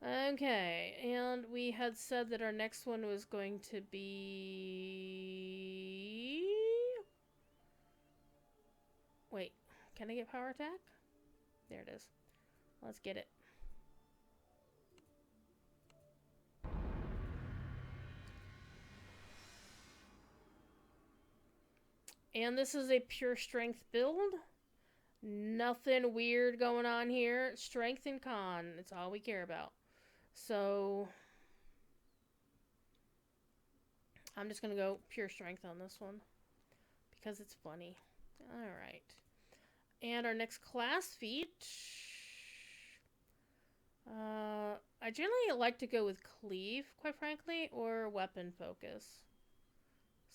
Okay, and we had said that our next one was going to be... Wait, can I get power attack? There it is. Let's get it. And this is a pure strength build. Nothing weird going on here. Strength and con. It's all we care about. So I'm just going to go pure strength on this one. Because it's funny. Alright. And our next class feat. I generally like to go with cleave, quite frankly. Or weapon focus.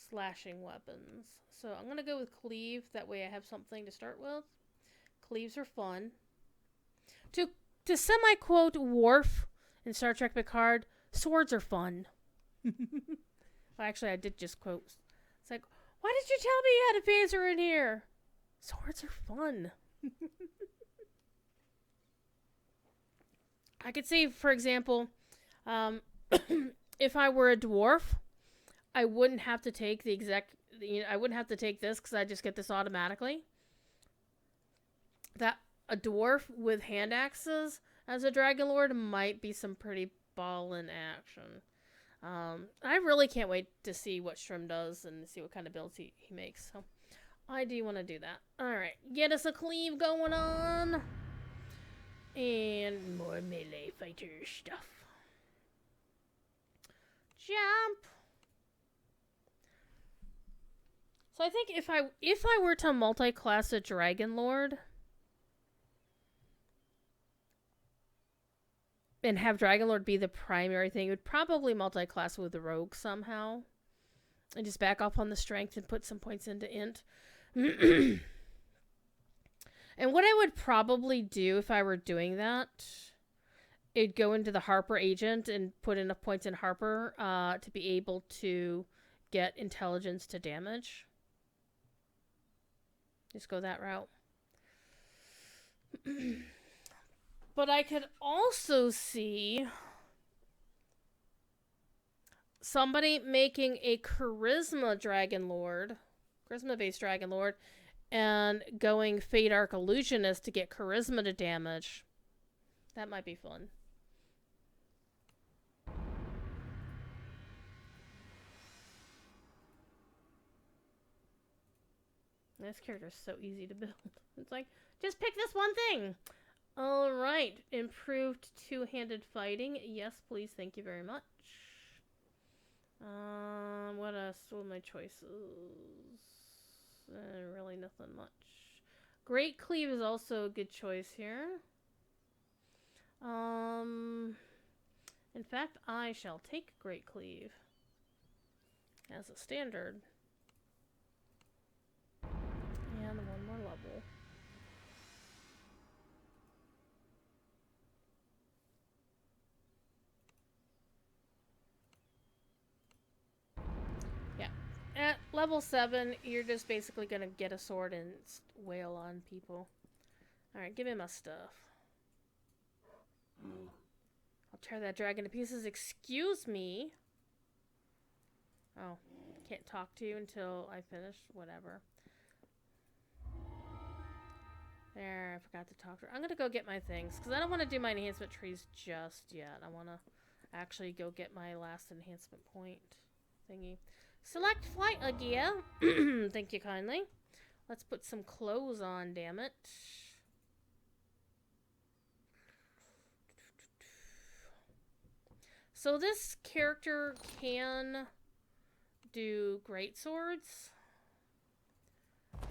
Slashing weapons. So I'm going to go with cleave. That way I have something to start with. Cleaves are fun. To semi-quote Worf in Star Trek Picard, swords are fun. Well, actually, I did just quote. It's like, why did you tell me you had a phaser in here? Swords are fun. I could say, for example, if I were a dwarf, I wouldn't have to take I wouldn't have to take this because I just get this automatically. That a dwarf with hand axes as a dragon lord might be some pretty ballin' action. I really can't wait to see what Shrim does and see what kind of builds he makes. So I do want to do that. Alright, get us a cleave going on. And more melee fighter stuff. Jump! So I think if I were to multi-class a dragon lord and have Dragonlord be the primary thing, it would probably multi-class with the rogue somehow. And just back off on the strength and put some points into int. And what I would probably do if I were doing that, it'd go into the Harper agent and put enough points in Harper to be able to get intelligence to damage. Just go that route. But I could also see somebody making a charisma based dragon lord, and going Fate Arc Illusionist to get charisma to damage. That might be fun. This character is so easy to build. It's like, just pick this one thing. Alright, improved two-handed fighting. Yes, please, thank you very much. What else were my choices? Really nothing much. Great Cleave is also a good choice here. In fact, I shall take Great Cleave as a standard. And one more level. At level 7, you're just basically going to get a sword and wail on people. Alright, give me my stuff. I'll tear that dragon to pieces. Excuse me. Oh, can't talk to you until I finish. Whatever. There, I forgot to talk to her. I'm gonna go get my things, because I don't want to do my enhancement trees just yet. I want to actually go get my last enhancement point thingy. Select flight gear. Thank you kindly. Let's put some clothes on, damn it. So this character can do great swords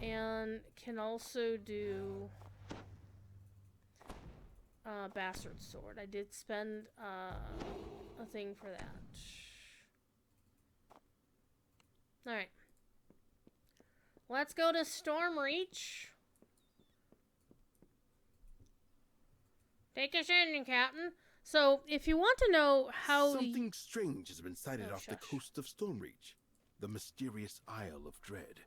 and can also do bastard sword. I did spend a thing for that. Alright. Let's go to Stormreach. Take us in, Captain. So, if you want to know how... Something strange has been sighted off shush. the coast of Stormreach. The mysterious Isle of Dread.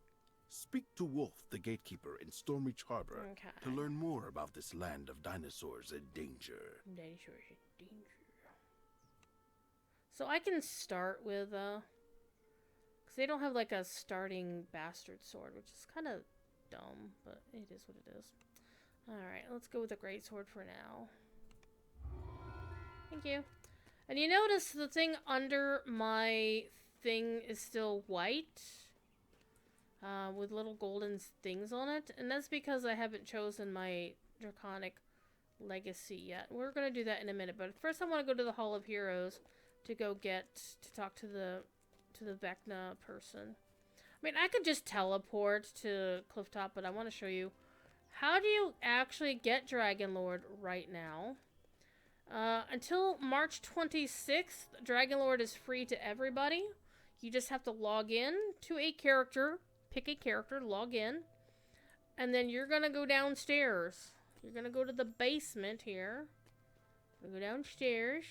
Speak to Wolf, the gatekeeper in Stormreach Harbor, to learn more about this land of dinosaurs in danger. Dinosaurs in danger. So I can start with, because they don't have, like, a starting bastard sword, which is kind of dumb, but it is what it is. Alright, let's go with a great sword for now. Thank you. And you notice the thing under my thing is still white. With little golden things on it. And that's because I haven't chosen my Draconic Legacy yet. We're going to do that in a minute. But first I want to go to the Hall of Heroes to go talk to the Vecna person. I mean, I could just teleport to Clifftop, but I want to show you how do you actually get Dragon Lord right now. Until March 26th, Dragon Lord is free to everybody. You just have to log in to a character, pick a character, log in, and then you're going to go downstairs. You're going to go to the basement here. Go downstairs.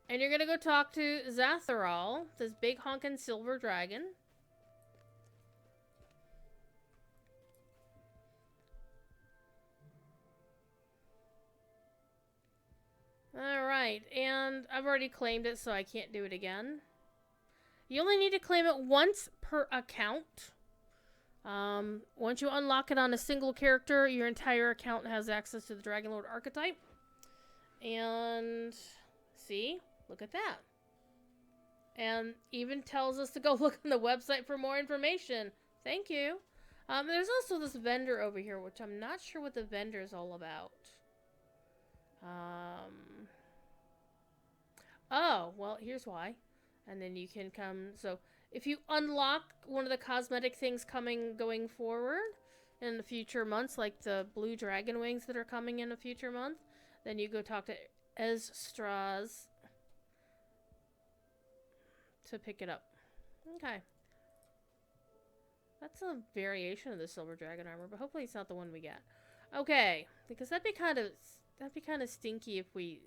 And you're going to go talk to Zatharal, this big honkin' silver dragon. Alright, and I've already claimed it, so I can't do it again. You only need to claim it once per account. Once you unlock it on a single character, your entire account has access to the Dragon Lord archetype. And see? Look at that. And even tells us to go look on the website for more information. Thank you. There's also this vendor over here, which I'm not sure what the vendor is all about. Oh, well, here's why. And then you can come, so if you unlock one of the cosmetic things going forward in the future months, like the blue dragon wings that are coming in a future month, then you go talk to Estraz to pick it up. Okay. That's a variation of the silver dragon armor, but hopefully it's not the one we get. Okay, because that'd be kind of stinky if we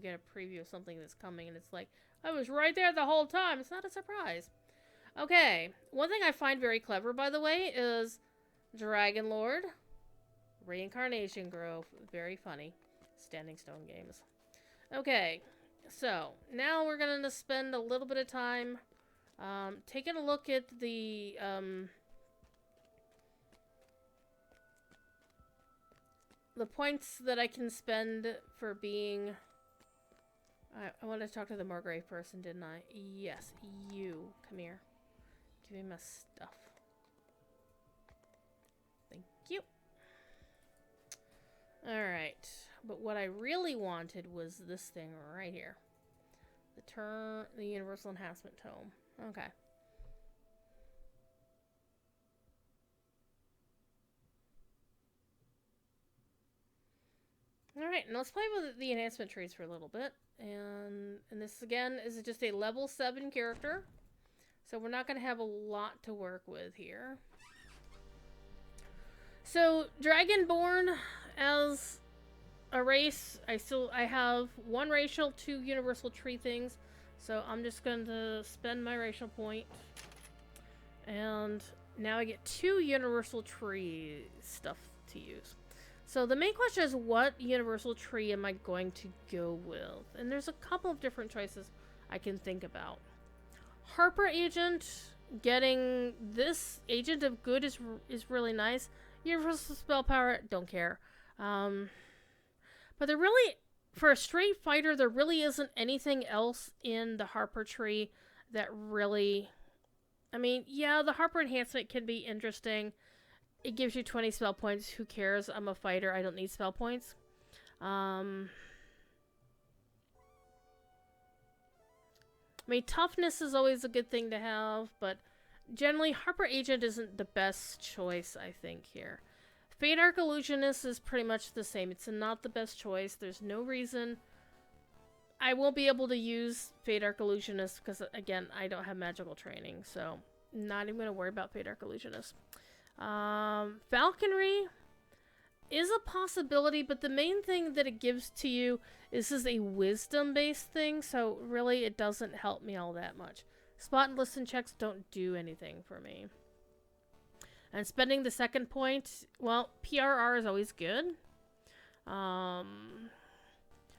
get a preview of something that's coming and it's like, I was right there the whole time. It's not a surprise. Okay, one thing I find very clever, by the way, is Dragon Lord, Reincarnation Grove. Very funny. Standing Stone Games. Okay, so now we're going to spend a little bit of time taking a look at the points that I can spend for being... I wanted to talk to the Margrave person, didn't I? Yes, you. Come here. Give me my stuff. Thank you. Alright. But what I really wanted was this thing right here. The Universal Enhancement Tome. Okay. Alright, and let's play with the enhancement trees for a little bit. And this, again, is just a level 7 character. So we're not going to have a lot to work with here. So, Dragonborn, as a race, I have 1 racial, 2 universal tree things. So I'm just going to spend my racial point. And now I get 2 universal tree stuff to use. So the main question is, what universal tree am I going to go with? And there's a couple of different choices I can think about. Harper Agent getting this Agent of Good is really nice. Universal spell power, don't care. But there really, for a straight fighter, there really isn't anything else in the Harper tree that really... I mean, yeah, the Harper enhancement can be interesting. It gives you 20 spell points. Who cares? I'm a fighter. I don't need spell points. I mean, toughness is always a good thing to have, but generally, Harper Agent isn't the best choice, I think, here. Fate Arc Illusionist is pretty much the same. It's not the best choice. There's no reason... I won't be able to use Fate Arc Illusionist because, again, I don't have magical training, so not even going to worry about Fate Arc Illusionist. Falconry is a possibility, but the main thing that it gives to you is this is a wisdom-based thing, so really it doesn't help me all that much. Spot and listen checks don't do anything for me. And spending the second point, well, PRR is always good.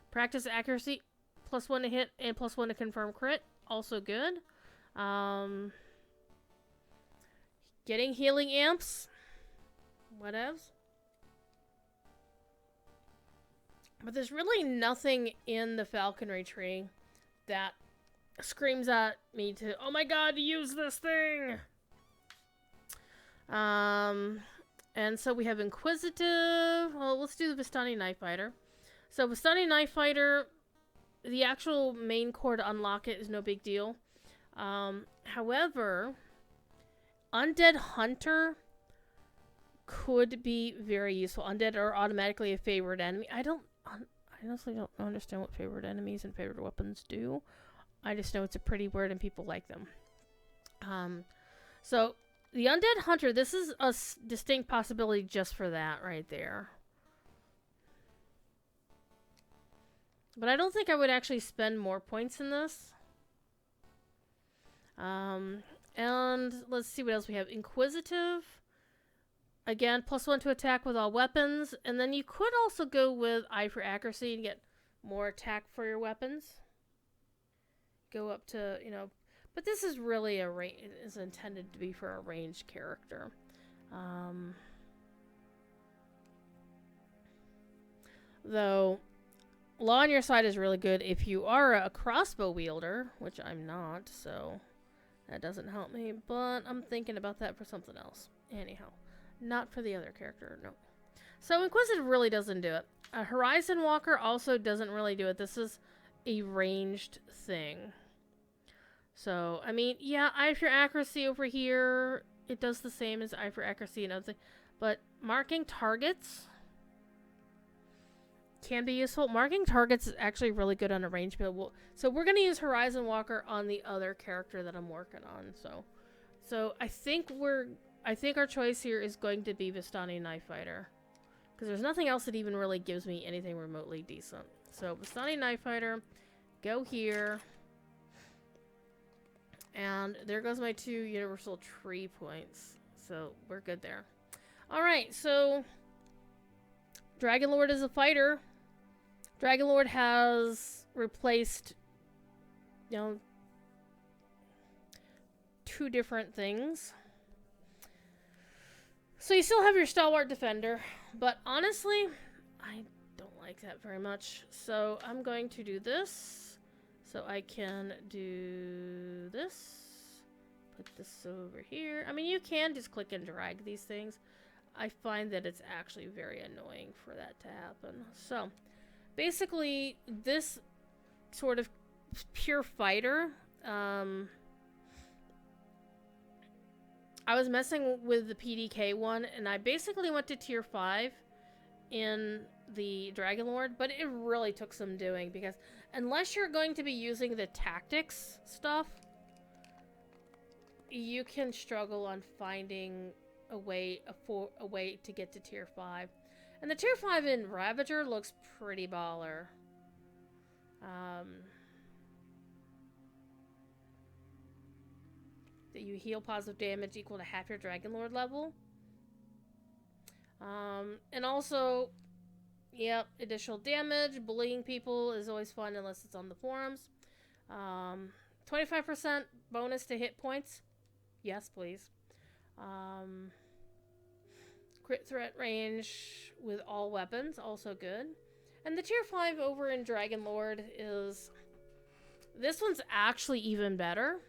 Practice accuracy, +1 to hit and +1 to confirm crit, also good. Getting healing amps, whatevs. But there's really nothing in the falconry tree that screams at me to, oh my god, use this thing! And so we have Inquisitive. Well, let's do the Vistani Knife Fighter. So Vistani Knife Fighter, the actual main core to unlock it is no big deal. However, Undead Hunter could be very useful. Undead are automatically a favored enemy. I honestly don't understand what favored enemies and favored weapons do. I just know it's a pretty word and people like them. So the Undead Hunter, this is a distinct possibility just for that right there. But I don't think I would actually spend more points in this. And let's see what else we have. Inquisitive. Again, +1 to attack with all weapons. And then you could also go with Eye for Accuracy and get more attack for your weapons. Go up to, but this is really is intended to be for a ranged character. Though, Law on your side is really good if you are a crossbow wielder, which I'm not, so that doesn't help me. But I'm thinking about that for something else. Anyhow, not for the other character, no. So Inquisitive really doesn't do it. Horizon Walker also doesn't really do it. This is a ranged thing. So, I mean, yeah, Eye for Accuracy over here, it does the same as Eye for Accuracy and other things. But marking targets can be useful. Marking targets is actually really good on a range build. So we're going to use Horizon Walker on the other character that I'm working on. So I think our choice here is going to be Vistani Knife Fighter. Because there's nothing else that even really gives me anything remotely decent. So Vistani Knife Fighter, go here. And there goes my 2 universal tree points. So we're good there. Alright, so Dragonlord is a fighter. Dragonlord has replaced, 2 different things. So you still have your Stalwart Defender, but honestly, I don't like that very much. So I'm going to do this. So I can do this. Put this over here. I mean, you can just click and drag these things. I find that it's actually very annoying for that to happen. So, basically, this sort of pure fighter, I was messing with the PDK one, and I basically went to tier 5 in the Dragonlord, but it really took some doing, because unless you're going to be using the tactics stuff, you can struggle on finding a way to get to tier 5. And the tier 5 in Ravager looks pretty baller. That you heal positive damage equal to half your Dragonlord level. And also, yep, additional damage. Bullying people is always fun unless it's on the forums. 25% bonus to hit points. Yes, please. Crit threat range with all weapons, also good. And the tier 5 over in Dragon Lord is... This one's actually even better.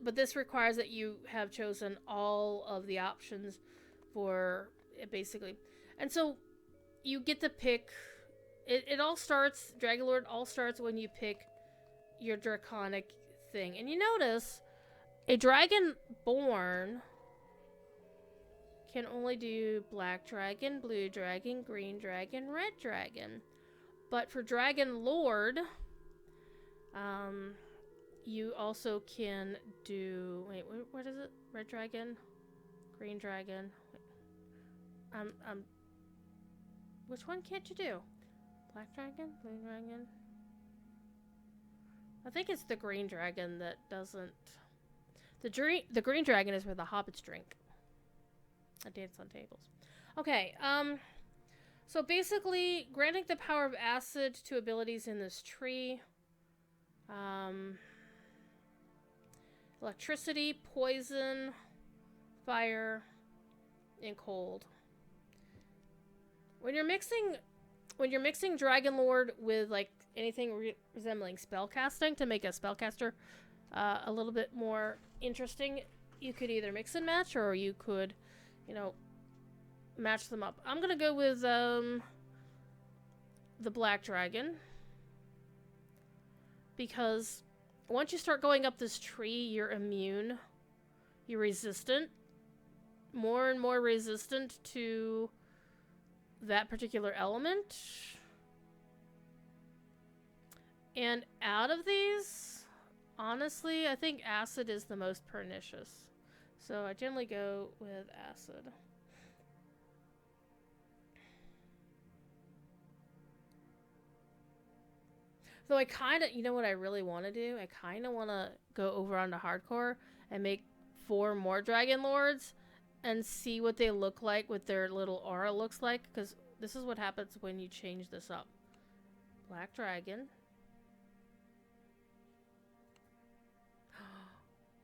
But this requires that you have chosen all of the options for it, basically. And so you get to pick... It all starts... Dragon Lord all starts when you pick your Draconic thing. And you notice a Dragonborn can only do Black Dragon, Blue Dragon, Green Dragon, Red Dragon. But for Dragon Lord, you also can do... Wait, what is it? Red Dragon? Green Dragon? Which one can't you do? Black Dragon? Blue Dragon? I think it's the Green Dragon that doesn't... The Green Dragon is where the hobbits drink. I dance on tables. Okay, so basically, granting the power of acid to abilities in this tree. Electricity, poison, fire, and cold. When you're mixing Dragon Lord with like anything resembling spellcasting to make a spellcaster a little bit more interesting, you could either mix and match, or you could, match them up. I'm gonna go with the Black Dragon, because once you start going up this tree, you're immune. You're resistant. More and more resistant to that particular element. And out of these, honestly, I think acid is the most pernicious. So I generally go with acid. Though I kind of, you know what I really want to do? I kind of want to go over onto hardcore and make 4 more Dragon Lords and see what they look like, what their little aura looks like, because this is what happens when you change this up. Black Dragon.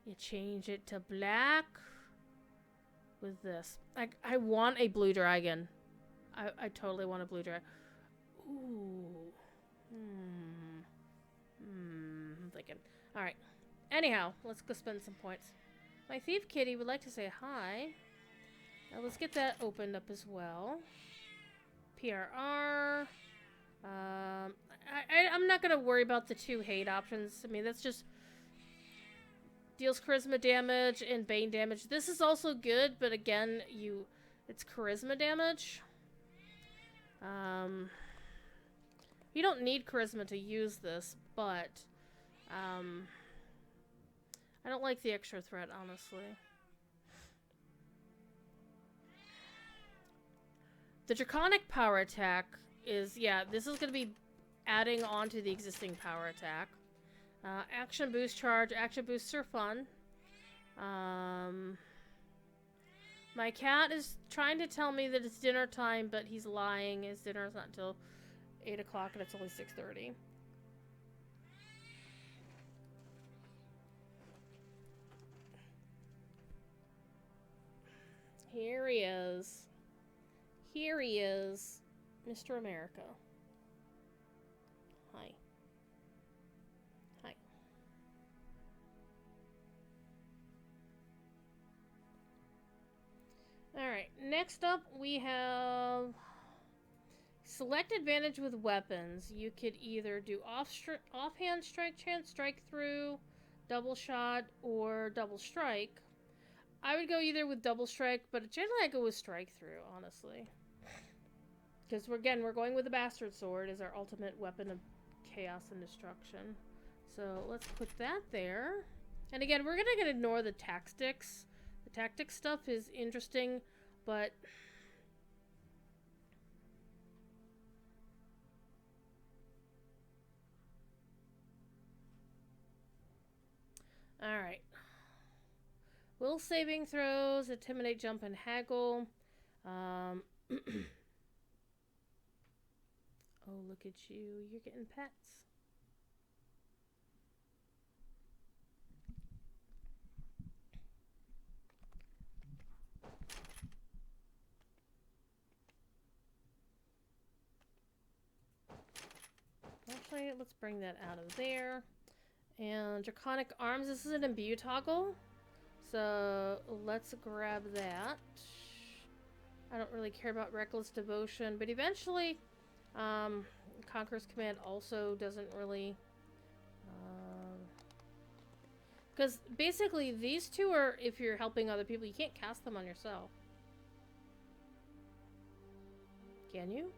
You change it to black with this. I want a blue dragon. I totally want a blue dragon. Ooh. I'm thinking. Alright. Anyhow, let's go spend some points. My Thief Kitty would like to say hi. Now let's get that opened up as well. PRR. I'm not going to worry about the 2 hate options. I mean, that's just... Deals charisma damage and bane damage. This is also good, but again, it's charisma damage. You don't need charisma to use this, but I don't like the extra threat, honestly. The Draconic power attack is, this is going to be adding on to the existing power attack. Action boost charge. Action boosts are fun. My cat is trying to tell me that it's dinner time, but he's lying. His dinner is not until 8 o'clock and it's only 6:30. Here he is. Here he is. Mr. America. Hi. Hi. Alright, next up we have select advantage with weapons. You could either do offhand strike chance, strike through, double shot, or double strike. I would go either with double strike, but generally I go with strike through, honestly. Because we're going with the Bastard Sword as our ultimate weapon of chaos and destruction. So let's put that there. And again, we're going to ignore the tactics. The tactics stuff is interesting, but... Alright. Will saving throws, intimidate, jump, and haggle. Oh, look at you. You're getting pets. Okay, let's bring that out of there. And Draconic Arms, this is an imbue toggle. So let's grab that. I don't really care about Reckless Devotion, but eventually Conqueror's Command also doesn't really... because basically these two are, if you're helping other people, you can't cast them on yourself. Can you?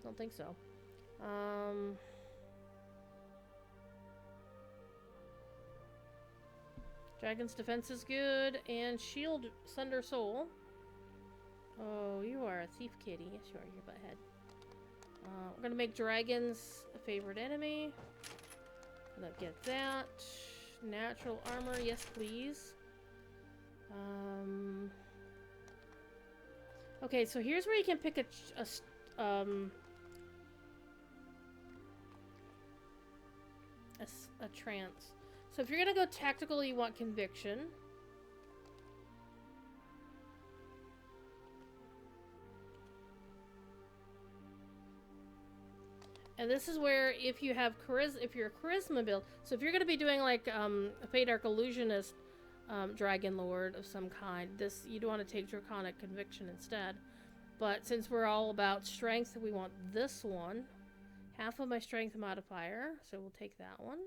Don't think so. Dragon's defense is good, and shield Sunder Soul. Oh, you are a thief kitty. Yes, you are, you butthead. We're gonna make dragons a favorite enemy. Gonna get that. Natural armor, yes please. Okay, so here's where you can pick a trance. So if you're gonna go tactical, you want conviction. And this is where if you have if you're a charisma build, so if you're gonna be doing like a Fey Dark Illusionist Dragon Lord of some kind, this you'd want to take Draconic Conviction instead. But since we're all about strength, we want this one. Half of my strength modifier, so we'll take that one.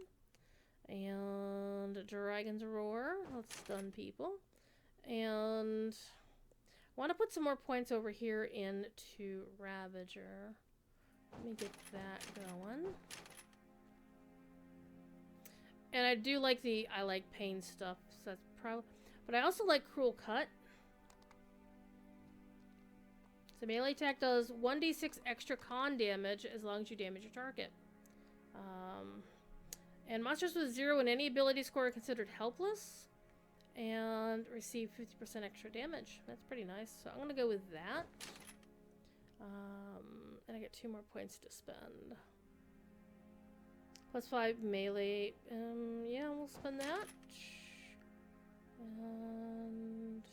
And Dragon's Roar, let's stun people. And I want to put some more points over here into Ravager. Let me get that going. And I do like I like pain stuff, so that's probably... But I also like Cruel Cut. So melee attack does 1d6 extra con damage as long as you damage your target. And monsters with 0 in any ability score are considered helpless. And receive 50% extra damage. That's pretty nice. So I'm going to go with that. And I get 2 more points to spend. Plus 5 melee. Yeah, we'll spend that. And...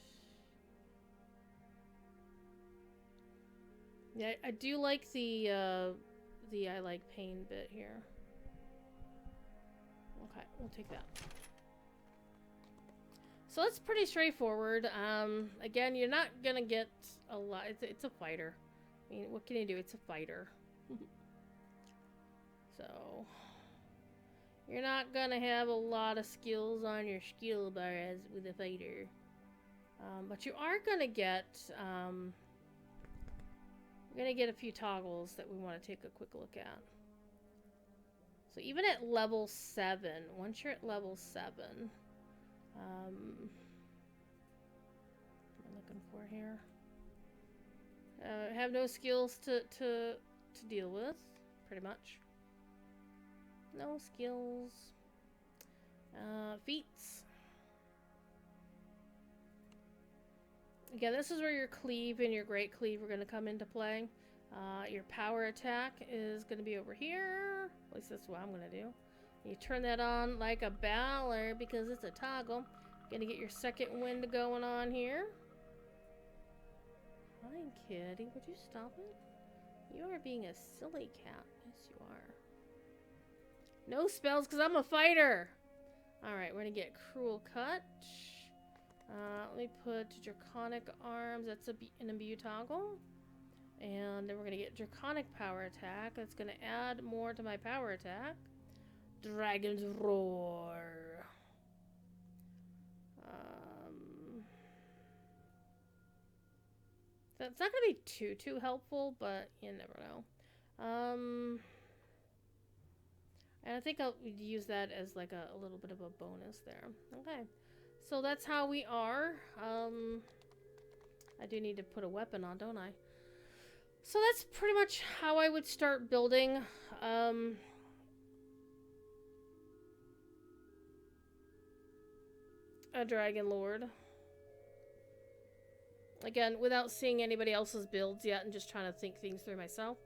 yeah, I do like the I like pain bit here. Okay, we'll take that. So it's pretty straightforward. Again, you're not gonna get a lot. It's a fighter. I mean, what can you do? It's a fighter. So you're not gonna have a lot of skills on your skill bar as with a fighter. But you are gonna get we're gonna get a few toggles that we want to take a quick look at. So even at level 7, once you're at level 7, what am I looking for here? Have no skills to deal with, pretty much. No skills. Feats. Again, this is where your cleave and your great cleave are going to come into play. Your power attack is going to be over here. At least that's what I'm going to do. You turn that on like a baller because it's a toggle. Going to get your second wind going on here. Hi, kitty. Would you stop it? You are being a silly cat. Yes, you are. No spells because I'm a fighter. Alright, we're going to get Cruel Cut. Let me put Draconic Arms. That's an imbue toggle. And then we're going to get Draconic Power Attack. That's going to add more to my power attack. Dragon's Roar. That's not going to be too helpful, but you never know. And I think I'll use that as like a little bit of a bonus there. Okay. So that's how we are. I do need to put a weapon on, don't I? So that's pretty much how I would start building a Dragon Lord. Again, without seeing anybody else's builds yet and just trying to think things through myself.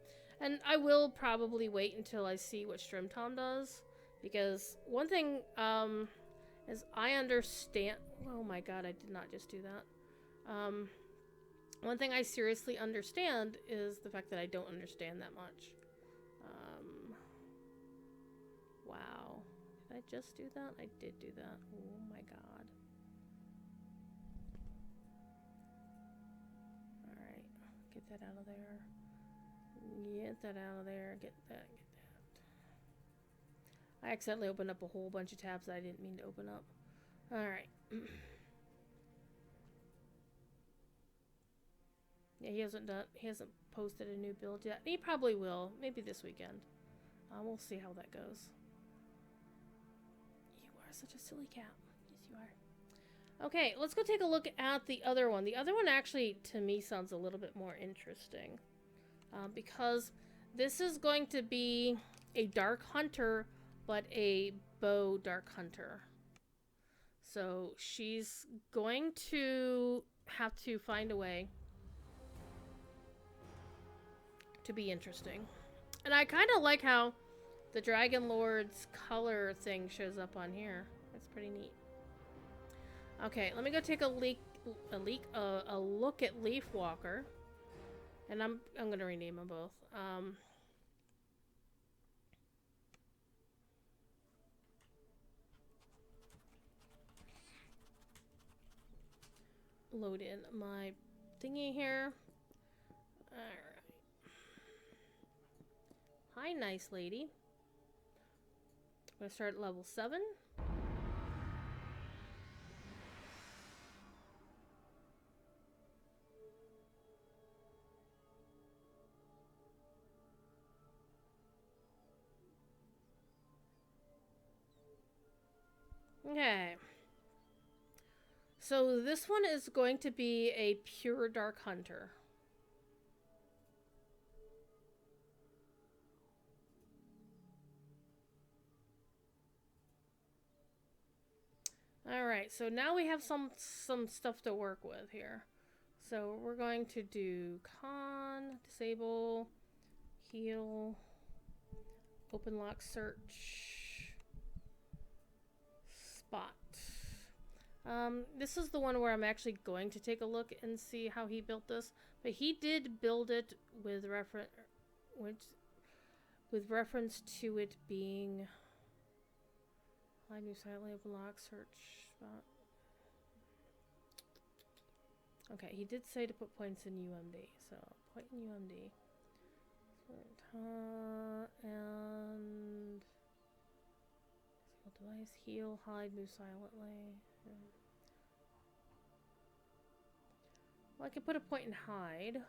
And I will probably wait until I see what Strimtom does. Because one thing is I understand... oh my god, I did not just do that. One thing I seriously understand is the fact that I don't understand that much. Wow. Did I just do that? I did do that. Oh my god. Alright. Get that out of there. Get that out of there. Get that. I accidentally opened up a whole bunch of tabs that I didn't mean to open up. Alright. Yeah, he hasn't posted a new build yet. He probably will. Maybe this weekend. We'll see how that goes. You are such a silly cat. Yes, you are. Okay, let's go take a look at the other one. The other one actually, to me, sounds a little bit more interesting. Because this is going to be a dark hunter, but a bow dark hunter. So she's going to have to find a way to be interesting. And I kind of like how the Dragon Lord's color thing shows up on here. That's pretty neat. Okay, let me go take a look at Leaf Walker. And I'm gonna rename them both. Load in my thingy here. Alright. Hi, nice lady. I'm gonna start at level 7. Okay. So this one is going to be a pure dark hunter. Alright, so now we have some stuff to work with here. So we're going to do con, disable, heal, open lock search, spot. This is the one where I'm actually going to take a look and see how he built this. But he did build it with reference to it being hide new silently, open lock search spot. Okay, he did say to put points in UMD, so point in UMD. And device, heal, hide, move silently. Well, I could put a point in hide.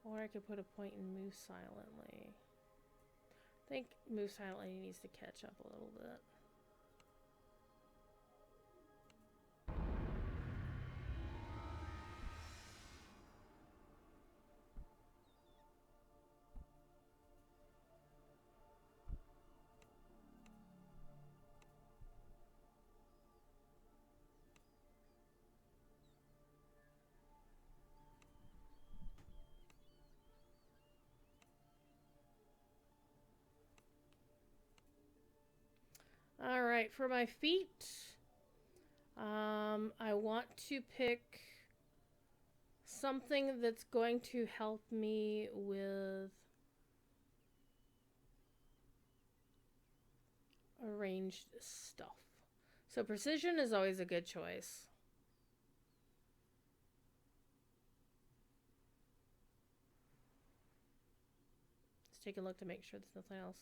Or I could put a point in move silently. I think move silently needs to catch up a little bit. Alright, for my feet, I want to pick something that's going to help me with arranged stuff. So precision is always a good choice. Let's take a look to make sure there's nothing else.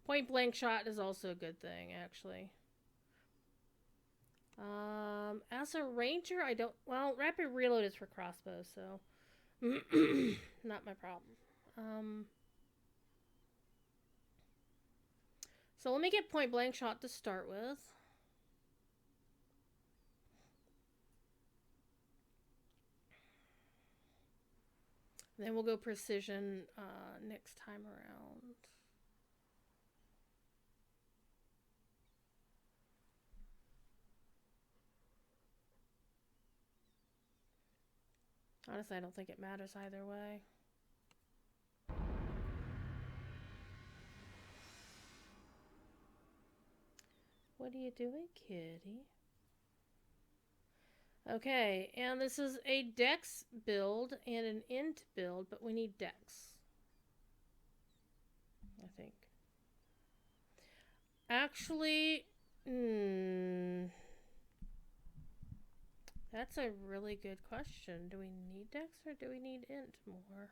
Point blank shot is also a good thing, actually. As a ranger, I don't... Well, rapid reload is for crossbows, so... not my problem. So let me get point blank shot to start with. Then we'll go precision next time around. Honestly, I don't think it matters either way. What are you doing, kitty? Okay, and this is a dex build and an int build, but we need dex. I think. Actually, that's a really good question. Do we need dex or do we need int more?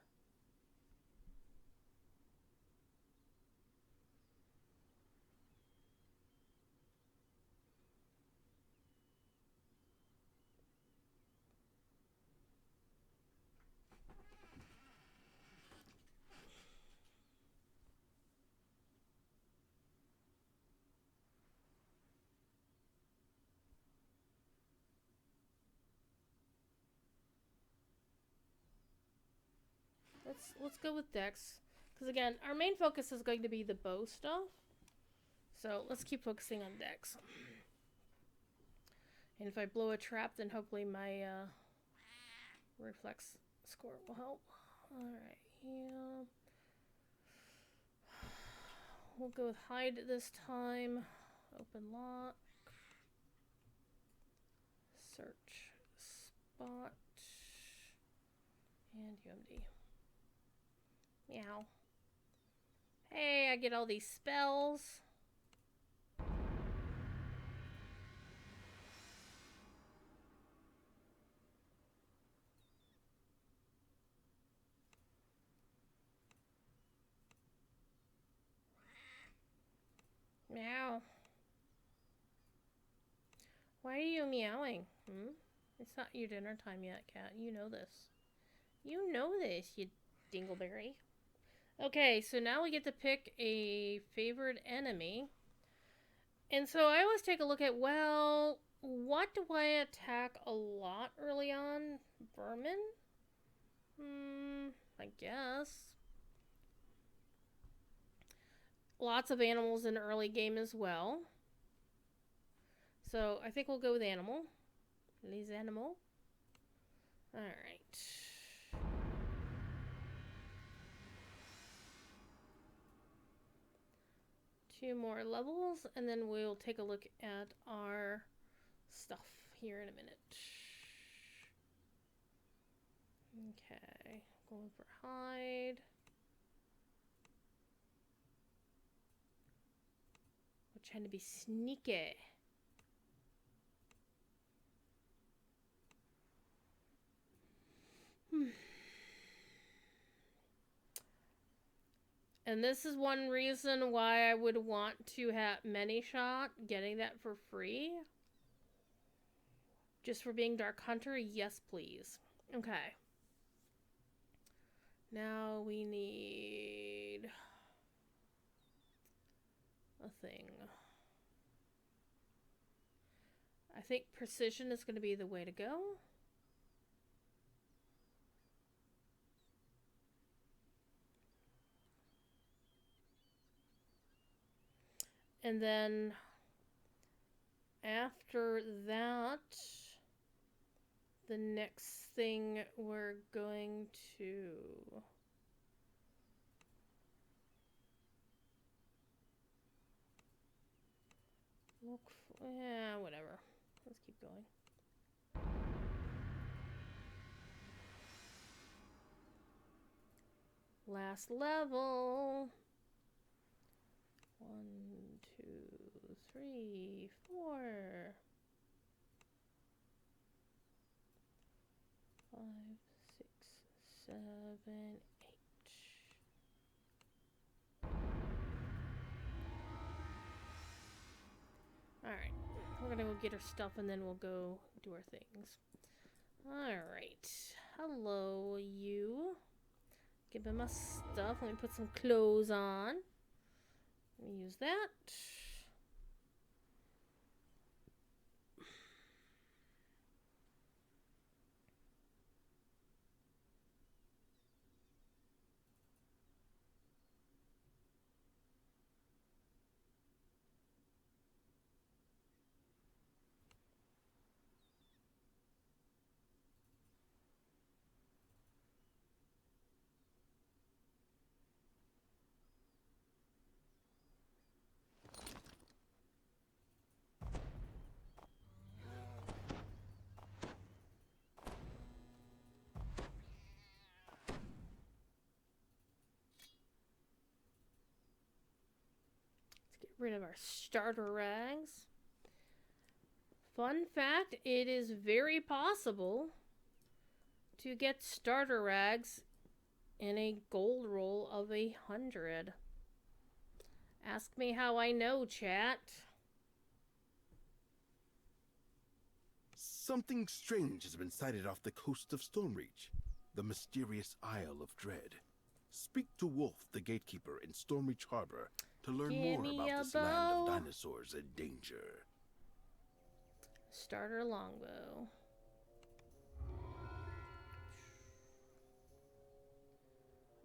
Let's go with dex, because again, our main focus is going to be the bow stuff. So let's keep focusing on dex. And if I blow a trap, then hopefully my reflex score will help. Alright, yeah. We'll go with hide this time. Open lock. Search spot. And UMD. Meow. Hey, I get all these spells. Meow. Why are you meowing? It's not your dinner time yet, cat. You know this. You know this, you dingleberry. Okay, so now we get to pick a favored enemy. And so I always take a look at, well, what do I attack a lot early on? Vermin? I guess. Lots of animals in the early game as well. So I think we'll go with animal. Les animaux. Alright. 2 more levels, and then we'll take a look at our stuff here in a minute. Okay, going for hide. We're trying to be sneaky. And this is one reason why I would want to have many shot, getting that for free. Just for being Dark Hunter, yes please. Okay. Now we need a thing. I think precision is going to be the way to go. And then after that, the next thing we're going to look for, yeah, whatever. Let's keep going. Last level. 1, 2, 3, 4, 5, 6, 7, 8. Alright. We're gonna go get our stuff and then we'll go do our things. Alright. Hello, you. Give him my stuff. Let me put some clothes on. Let me use that. rid of our starter rags. Fun fact, it is very possible to get starter rags in a gold roll of 100. Ask me how I know, chat. Something strange has been sighted off the coast of Stormreach, the mysterious Isle of Dread. Speak to Wolf, the gatekeeper in Stormreach Harbor, to learn more about this land of dinosaurs in danger. Starter longbow.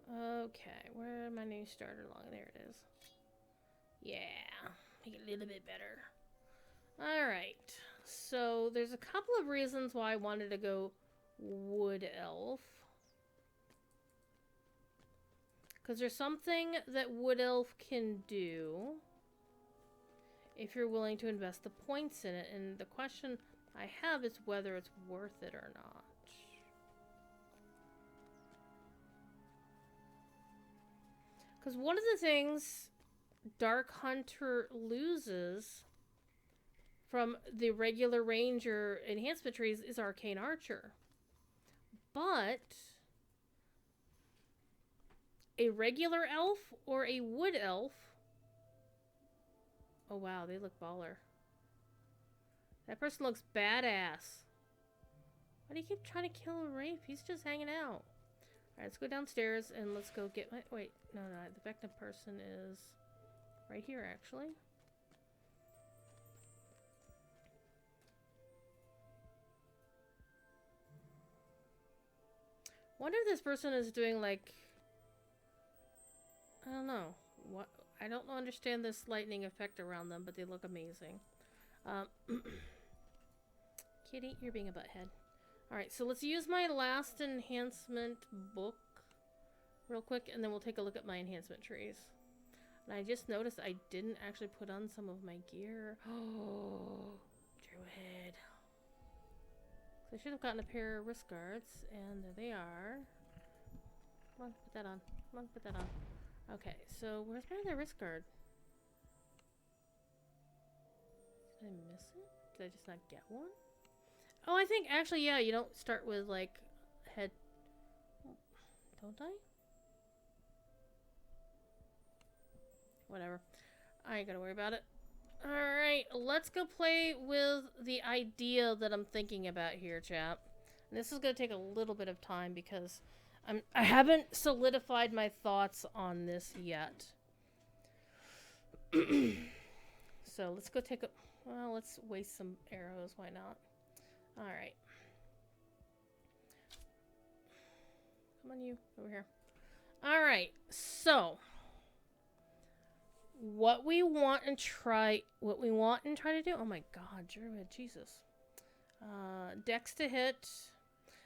Okay, where are my new starter long? There it is. Yeah, make it a little bit better. Alright, so there's a couple of reasons why I wanted to go wood elf. Because there's something that wood elf can do if you're willing to invest the points in it. And the question I have is whether it's worth it or not. Because one of the things Dark Hunter loses from the regular ranger enhancement trees is Arcane Archer. But a regular elf or a wood elf. Oh wow, they look baller. That person looks badass. Why do you keep trying to kill Rafe? He's just hanging out. Alright, let's go downstairs and let's go get my... Wait, no, the Vecna person is right here, actually. Wonder if this person is doing, like... I don't know. What? I don't understand this lightning effect around them, but they look amazing. Kitty, you're being a butthead. Alright, so let's use my last enhancement book real quick, and then we'll take a look at my enhancement trees. And I just noticed I didn't actually put on some of my gear. Oh, Druid. So I should have gotten a pair of wrist guards, and there they are. Come on, put that on. Come on, put that on. Okay, so where's my other wrist guard? Did I miss it? Did I just not get one? Oh, I think, actually, yeah, you don't start with, like, head... Don't I? Whatever. I ain't gonna worry about it. Alright, let's go play with the idea that I'm thinking about here, chap. And this is gonna take a little bit of time because I haven't solidified my thoughts on this yet. So let's go take a... Well, let's waste some arrows. Why not? Alright. Come on, you. Over here. Alright, so... What we want and try to do... Oh my god, Druid, Jesus. Dex to hit...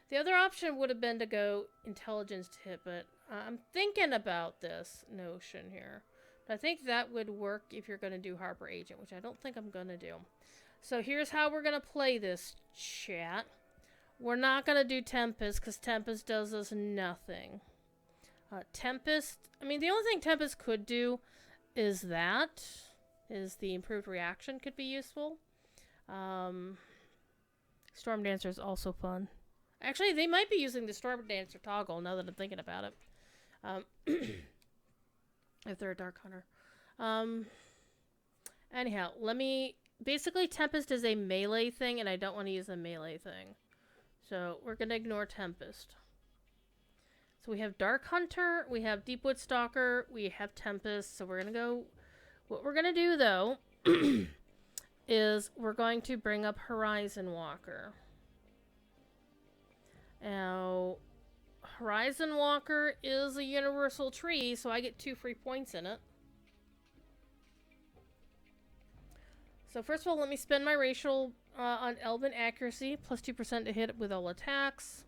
The other option would have been to go intelligence to hit, but I'm thinking about this notion here. But I think that would work if you're going to do Harper Agent, which I don't think I'm going to do. So here's how we're going to play this, chat. We're not going to do Tempest, because Tempest does us nothing. Tempest, I mean, the only thing Tempest could do is the improved reaction could be useful. Storm Dancer is also fun. Actually, they might be using the Storm Dancer toggle now that I'm thinking about it. If they're a Dark Hunter. Anyhow, basically, Tempest is a melee thing, and I don't want to use a melee thing. So, we're going to ignore Tempest. So, we have Dark Hunter, we have Deepwood Stalker, we have Tempest. So, we're going to go... What we're going to do, though, is we're going to bring up Horizon Walker. Now, Horizon Walker is a universal tree, so I get 2 free points in it. So first of all, let me spend my racial on Elven Accuracy, plus 2% to hit with all attacks.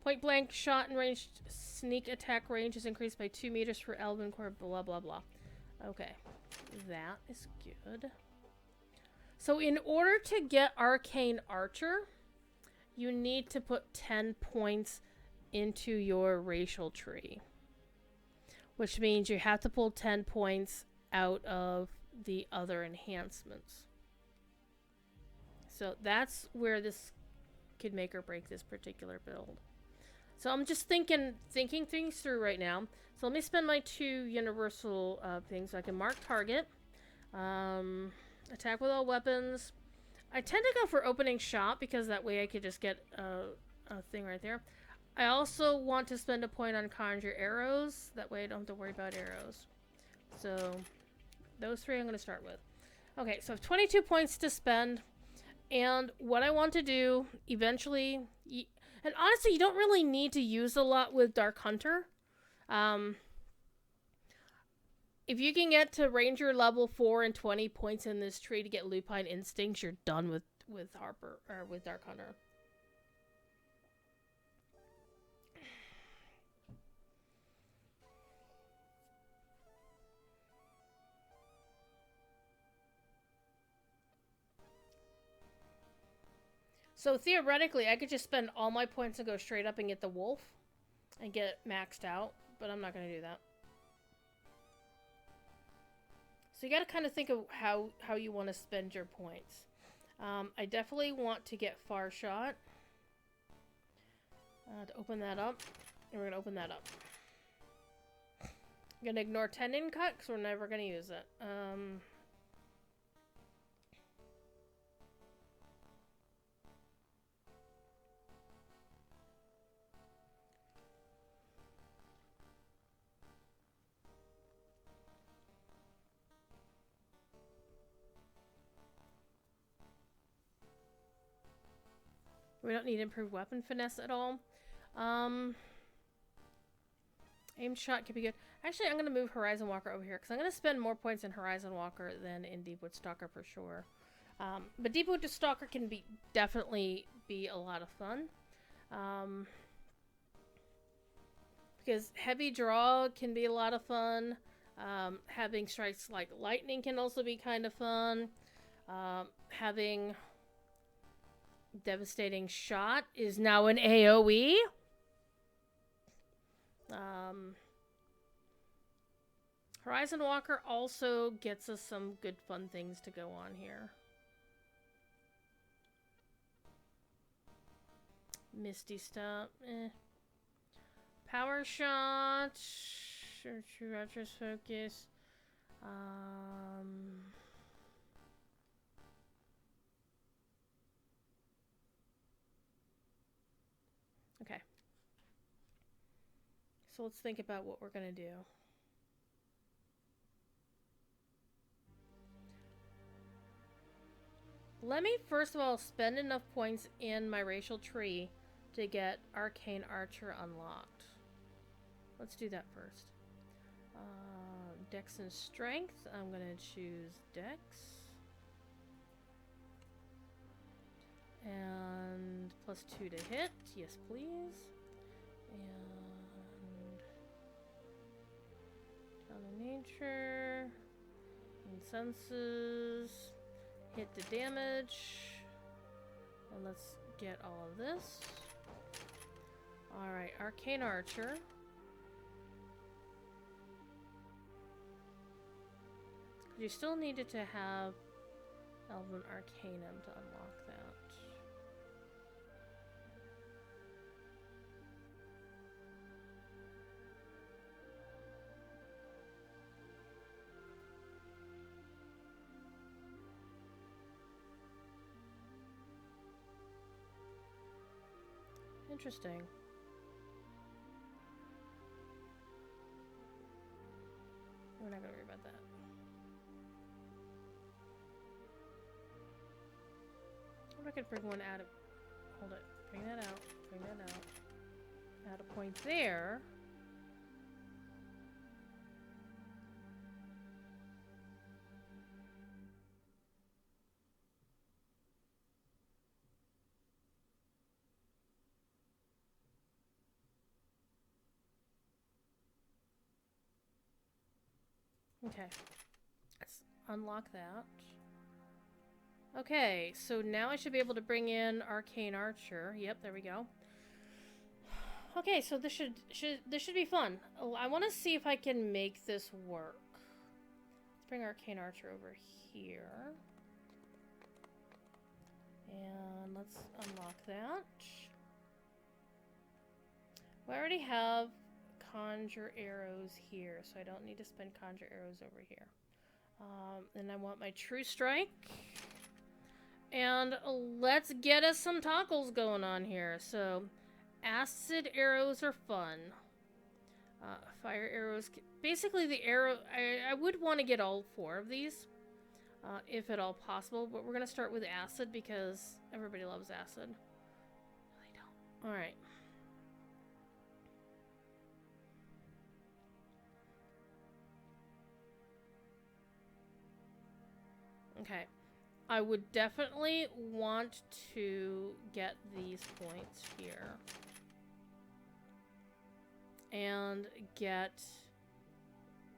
Point blank shot and ranged sneak attack range is increased by 2 meters for Elven Core, blah blah blah. Okay, that is good. So in order to get Arcane Archer, you need to put 10 points into your racial tree. Which means you have to pull 10 points out of the other enhancements. So that's where this could make or break this particular build. So I'm just thinking things through right now. So let me spend my 2 universal things. So I can mark target, attack with all weapons. I tend to go for opening shot because that way I could just get a thing right there. I also want to spend a point on conjure arrows. That way I don't have to worry about arrows. So those 3 I'm going to start with. Okay, so I have 22 points to spend. And what I want to do eventually, and honestly, you don't really need to use a lot with Dark Hunter. If you can get to Ranger level 4 and 20 points in this tree to get Lupine Instincts, you're done with Harper or with Dark Hunter. So theoretically, I could just spend all my points and go straight up and get the wolf and get maxed out, but I'm not going to do that. So you got to kind of think of how you want to spend your points. I definitely want to get Far Shot. To open that up. And we're going to open that up. I'm going to ignore Tendon Cut because we're never going to use it. We don't need improved weapon finesse at all. Aim shot could be good. Actually, I'm going to move Horizon Walker over here because I'm going to spend more points in Horizon Walker than in Deepwood Stalker for sure. But Deepwood Stalker can definitely be a lot of fun. Because heavy draw can be a lot of fun. Having strikes like lightning can also be kind of fun. Having devastating shot is now an AoE. Horizon Walker also gets us some good fun things to go on here. Misty Step, Power Shot, Retros Focus. Okay. So let's think about what we're gonna do. Let me first of all spend enough points in my racial tree to get Arcane Archer unlocked. Let's do that first. Dex and Strength. I'm gonna choose Dex. And +2 to hit. Yes, please. And Town of Nature. And Senses. Hit the damage. And let's get all of this. Alright, Arcane Archer. You still needed to have Elven Arcanum to unlock that. Interesting. We're not gonna worry about that. I could bring one out of... Hold it. Bring that out. Bring that out. Add a point there. Okay. Let's unlock that. Okay, so now I should be able to bring in Arcane Archer. Yep, there we go. Okay, so this should be fun. I want to see if I can make this work. bring Arcane Archer over here. And let's unlock that. We already have Conjure Arrows here, so I don't need to spend Conjure Arrows over here. And I want my True Strike. And let's get us some toggles going on here. So, acid arrows are fun. Fire arrows. Basically, the arrow. I would want to get all 4 of these, if at all possible. But we're gonna start with acid because everybody loves acid. No, they don't. All right. Okay. I would definitely want to get these points here. And get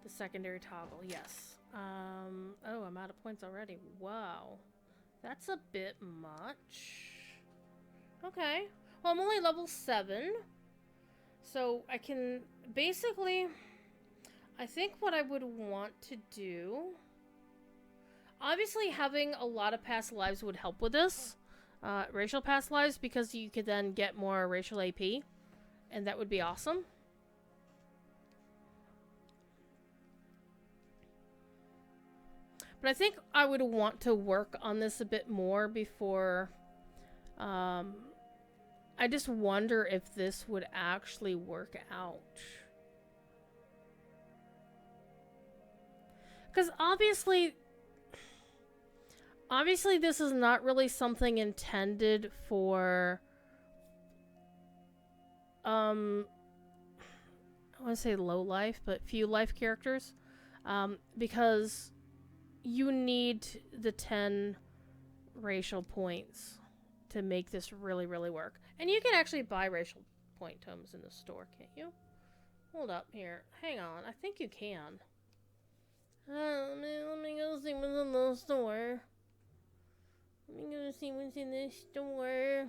the secondary toggle, yes. Oh, I'm out of points already. Wow. That's a bit much. Okay. Well, I'm only level 7. So I can basically... I think what I would want to do... Obviously, having a lot of past lives would help with this. Racial past lives, because you could then get more racial AP. And that would be awesome. But I think I would want to work on this a bit more before... I just wonder if this would actually work out. Because obviously this is not really something intended for... I want to say low life, but few life characters. Because... you need the 10 racial points to make this really, really work. And you can actually buy racial point tomes in the store, can't you? Hold up here. Hang on. I think you can. Let me go see what's in the store. Let me go see what's in the store.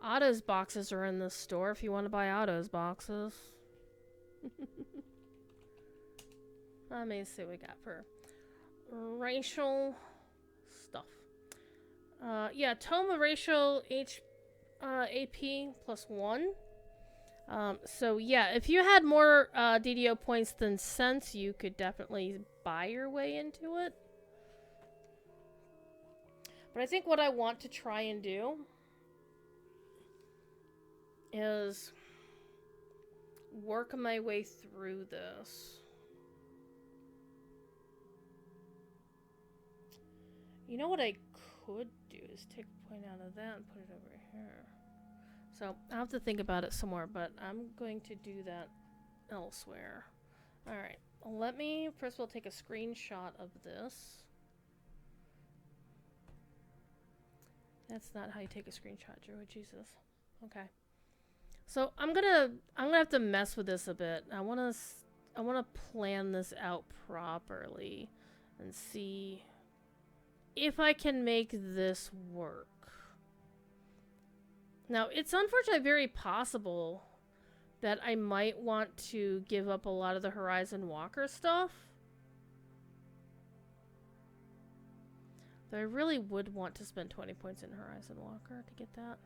Otto's boxes are in the store if you want to buy Otto's boxes. Let me see what we got for racial stuff. Yeah, tome of racial AP +1. So yeah, if you had more DDO points than cents, you could definitely buy your way into it. But I think what I want to try and do is work my way through this. You know what I could do is take a point out of that and put it over here. So I'll have to think about it some more, but I'm going to do that elsewhere. Alright, let me first of all take a screenshot of this. That's not how you take a screenshot, Drew. Jesus. Okay. So I'm gonna have to mess with this a bit. I wanna plan this out properly and see if I can make this work. Now, it's unfortunately very possible that I might want to give up a lot of the Horizon Walker stuff. Though I really would want to spend 20 points in Horizon Walker to get that.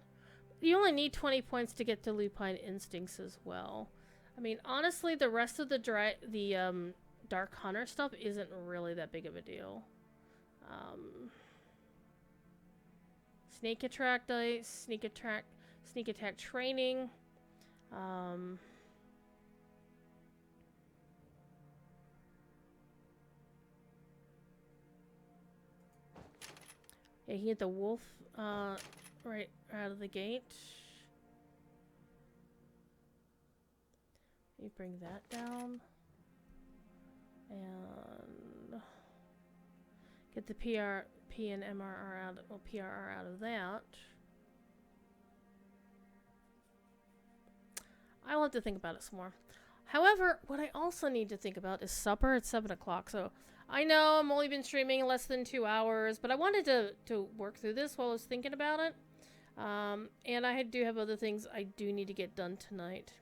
You only need 20 points to get to Lupine Instincts as well. I mean, honestly, the rest of the Dark Hunter stuff isn't really that big of a deal. Sneak attack dice, sneak attack training. Yeah, you can get the wolf right out of the gate. You bring that down. And get the P and MRR out, well, PRR out of that. I'll have to think about it some more. However, what I also need to think about is supper at 7 o'clock. So I know I'm only been streaming less than 2 hours, but I wanted to work through this while I was thinking about it. And I do have other things I do need to get done tonight.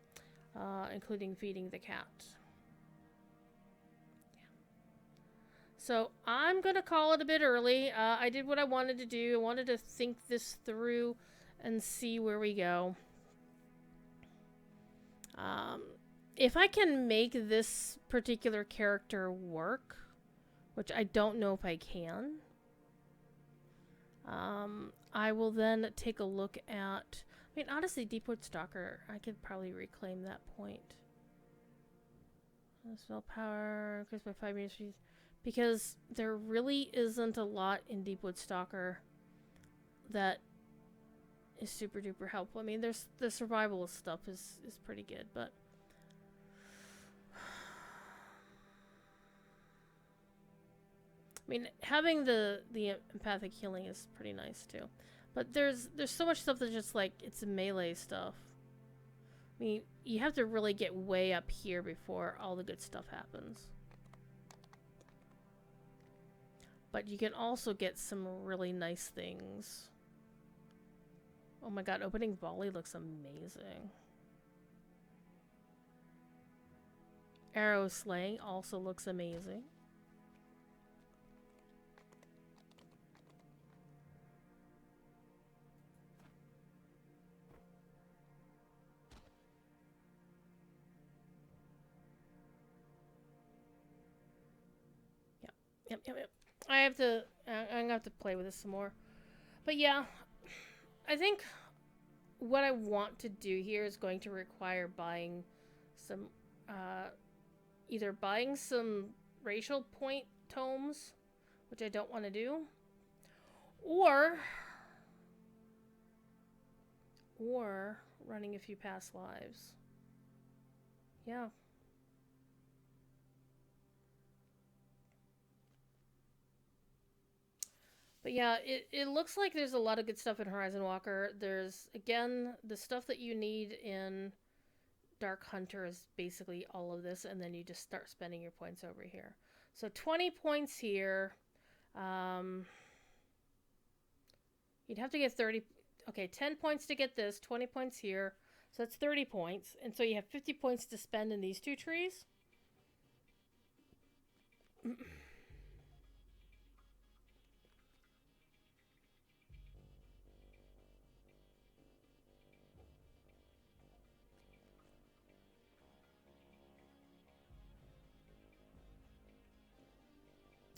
including feeding the cat. So I'm going to call it a bit early. I did what I wanted to do. I wanted to think this through and see where we go. If I can make this particular character work, which I don't know if I can, I will then take a look at... I mean, honestly, Deepwood Stalker, I could probably reclaim that point. Spell power, increase by 5 meters. Because there really isn't a lot in Deepwood Stalker that is super duper helpful. I mean, there's the survival stuff is pretty good, but I mean, having the empathic healing is pretty nice too. But there's so much stuff that's just like it's melee stuff. I mean, you have to really get way up here before all the good stuff happens. But you can also get some really nice things. Oh my god, opening volley looks amazing. Arrow slaying also looks amazing. Yep. I'm gonna have to play with this some more. But yeah, I think what I want to do here is going to require buying some, either buying some racial point tomes, which I don't want to do, or running a few past lives. Yeah. But yeah, it looks like there's a lot of good stuff in Horizon Walker. There's, again, the stuff that you need in Dark Hunter is basically all of this, and then you just start spending your points over here. So 20 points here. You'd have to get 30... Okay, 10 points to get this, 20 points here. So that's 30 points. And so you have 50 points to spend in these two trees.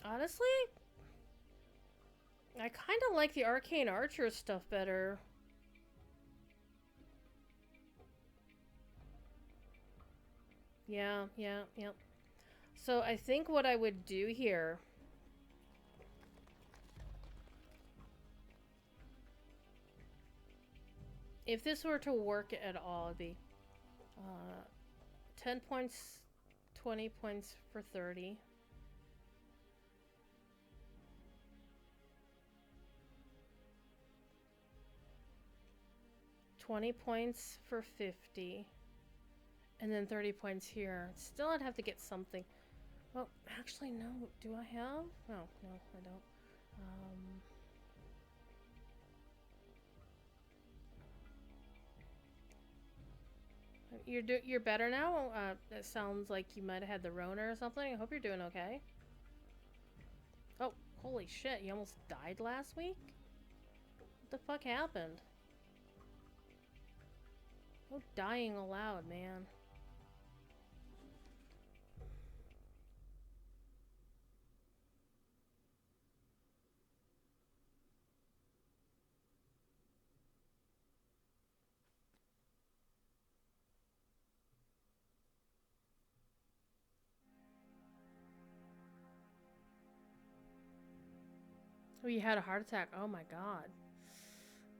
Honestly, I kind of like the Arcane Archer stuff better. Yeah. So I think what I would do here... If this were to work at all, it'd be 10 points, 20 points for 30. $20 points for 50. And then 30 points here. Still, I'd have to get something. Well, actually, no. Do I have? No, I don't. You're better now? It sounds like you might have had the Rona or something. I hope you're doing okay. Oh, holy shit. You almost died last week? What the fuck happened? No dying allowed, man. Oh, you had a heart attack. Oh my god.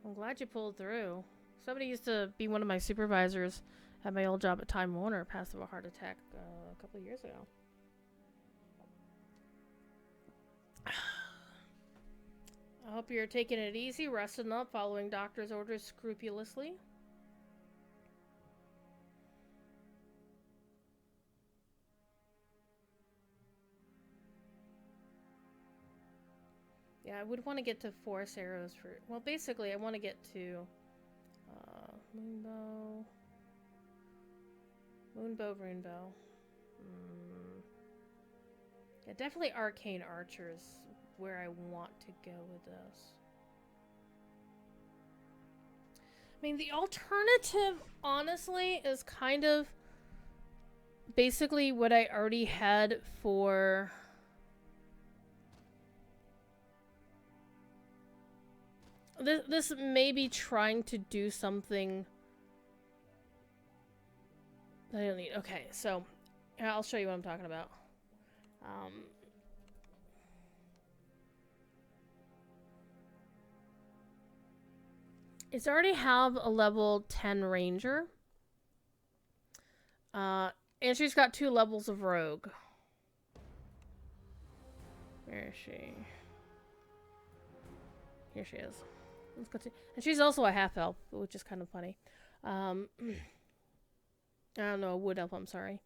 I'm glad you pulled through. Somebody used to be one of my supervisors at my old job at Time Warner, passed of a heart attack a couple of years ago. I hope you're taking it easy, resting up, following doctor's orders scrupulously. Yeah, I would want to get to Forest Arrows for... Well, basically, I want to get to... Moonbow... Moonbow, Runebow. Yeah, definitely Arcane Archers where I want to go with this. I mean, the alternative, honestly, is kind of basically what I already had for... This may be trying to do something that I don't need. Okay, so I'll show you what I'm talking about. It's already have a level 10 ranger. And she's got 2 levels of rogue. Where is she? Here she is. Let's go to, and she's also a half elf, which is kind of funny. I don't know, a wood elf, I'm sorry.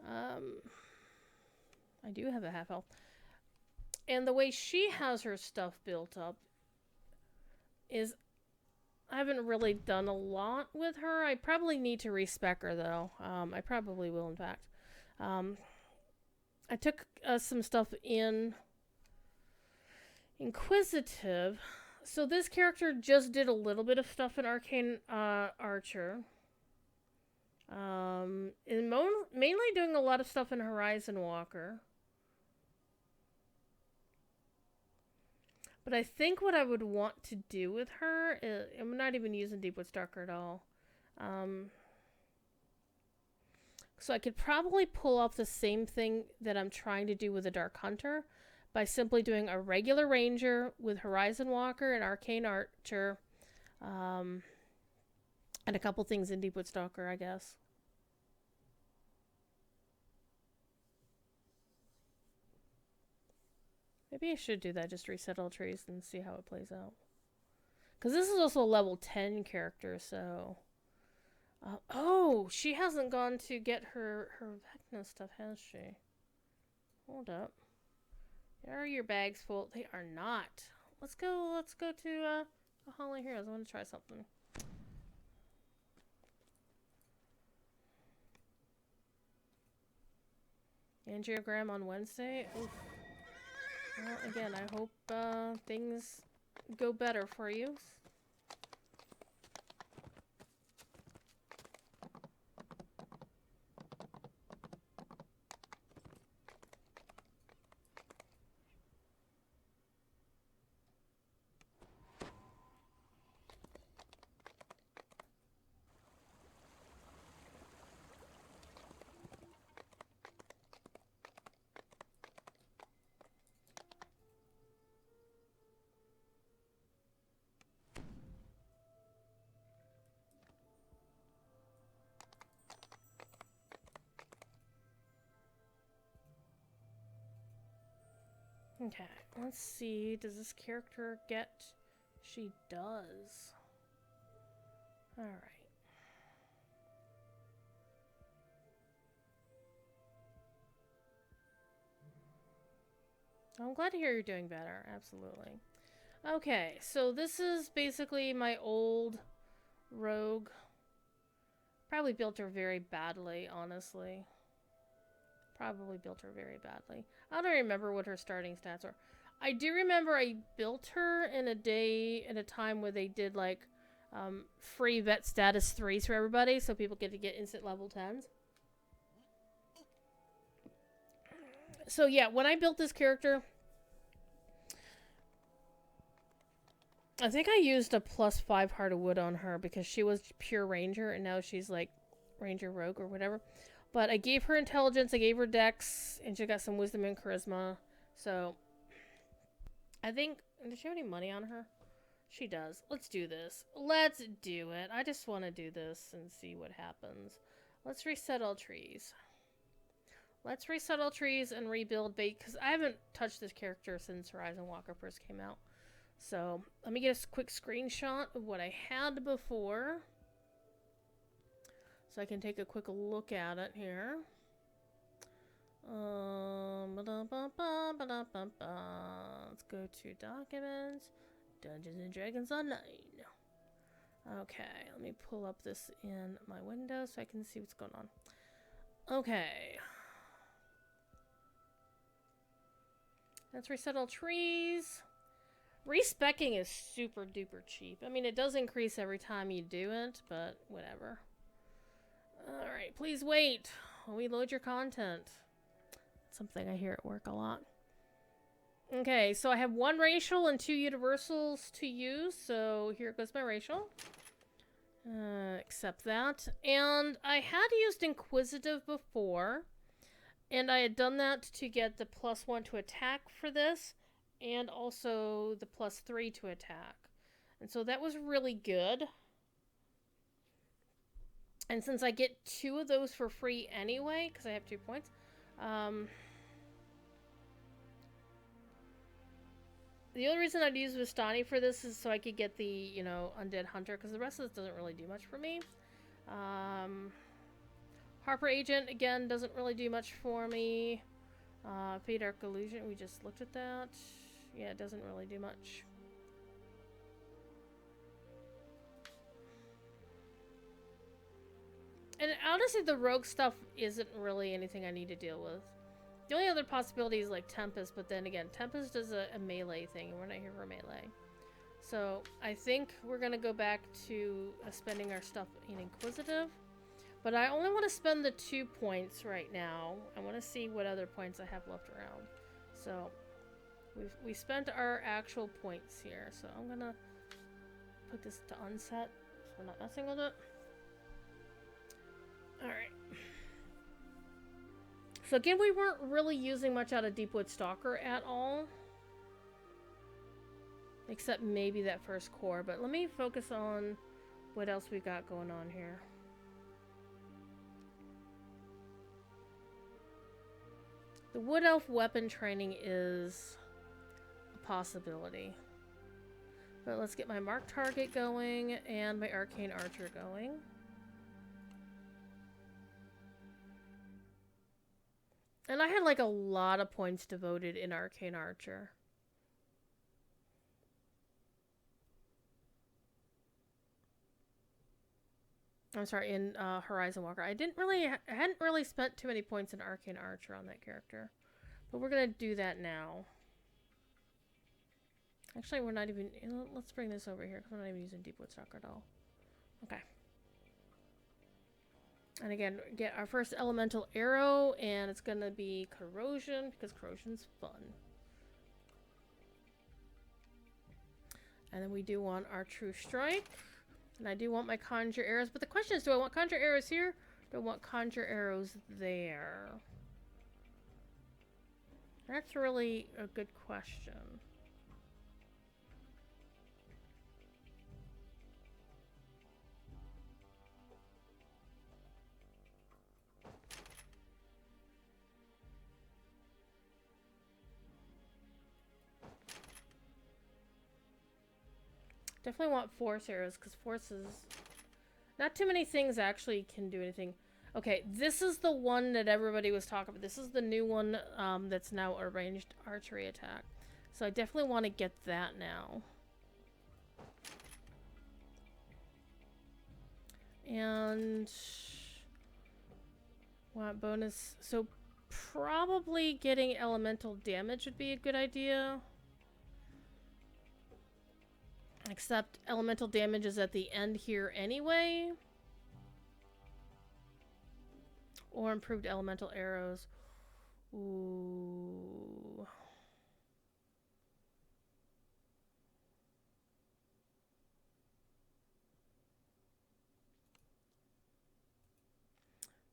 I do have a half elf. And the way she has her stuff built up is I haven't really done a lot with her. I probably need to respec her though. I probably will, in fact. I took some stuff in Inquisitive. So this character just did a little bit of stuff in Arcane Archer. And mainly doing a lot of stuff in Horizon Walker. But I think what I would want to do with her is... I'm not even using Deepwood Stalker at all. So I could probably pull off the same thing that I'm trying to do with the Dark Hunter by simply doing a regular Ranger with Horizon Walker and Arcane Archer. And a couple things in Deepwood Stalker, I guess. Maybe I should do that, just reset all trees and see how it plays out. Because this is also a level 10 character, so... oh, she hasn't gone to get her Vecna stuff, has she? Hold up. Are your bags full? They are not. Let's go to Hall of Heroes. I want to try something. Angiogram on Wednesday? Oof. Well, again, I hope things go better for you. Okay, let's see. Does this character get... She does. Alright. I'm glad to hear you're doing better. Absolutely. Okay, so this is basically my old rogue. Probably built her very badly, honestly. Probably built her very badly. I don't remember what her starting stats are. I do remember I built her in a time where they did like free vet status 3s for everybody, so people get to get instant level 10s. So yeah, when I built this character, I think I used a +5 Heart of Wood on her because she was pure Ranger, and now she's like Ranger Rogue or whatever. But I gave her intelligence, I gave her dex, and she got some wisdom and charisma. So, I think... Does she have any money on her? She does. Let's do this. Let's do it. I just want to do this and see what happens. Let's reset all trees. Let's reset all trees and rebuild bait, because I haven't touched this character since Horizon Walker first came out. So, let me get a quick screenshot of what I had before. So I can take a quick look at it here. Let's go to Documents, Dungeons and Dragons Online. Okay, let me pull up this in my window so I can see what's going on. Okay. Let's reset all trees. Respecking is super duper cheap. I mean, it does increase every time you do it, but whatever. Alright, please wait while we load your content. Something I hear at work a lot. Okay, so I have 1 racial and 2 universals to use, so here goes my racial. Accept that. And I had used Inquisitive before, and I had done that to get the +1 to attack for this, and also the +3 to attack. And so that was really good. And since I get 2 of those for free anyway, because I have 2 points, the only reason I'd use Vistani for this is so I could get the, you know, Undead Hunter, because the rest of this doesn't really do much for me. Harper Agent, again, doesn't really do much for me. Fade Arc Illusion, we just looked at that. Yeah, it doesn't really do much. And honestly, the rogue stuff isn't really anything I need to deal with. The only other possibility is like Tempest, but then again, Tempest is a melee thing, and we're not here for melee. So I think we're gonna go back to spending our stuff in Inquisitive. But I only want to spend the 2 points right now. I want to see what other points I have left around. So we spent our actual points here. So I'm gonna put this to unset so we're not messing with it. Alright. So again, we weren't really using much out of Deepwood Stalker at all. Except maybe that first core. But let me focus on what else we got going on here. The Wood Elf weapon training is a possibility. But let's get my Mark Target going and my Arcane Archer going. And I had like a lot of points devoted in Arcane Archer. I'm sorry, in Horizon Walker. I hadn't really spent too many points in Arcane Archer on that character. But we're gonna do that now. Actually, we're not even... Let's bring this over here, because we're not even using Deepwood Stalker at all. Okay. And again, get our first elemental arrow, and it's gonna be corrosion, because corrosion's fun. And then we do want our true strike. And I do want my conjure arrows, but the question is, do I want conjure arrows here? Do I want conjure arrows there? That's really a good question. Definitely want force arrows, because force is... Not too many things actually can do anything. Okay, this is the one that everybody was talking about. This is the new one that's now a ranged archery attack. So I definitely want to get that now. And... want bonus... So probably getting elemental damage would be a good idea. Except elemental damage is at the end here anyway. Or improved elemental arrows. Ooh.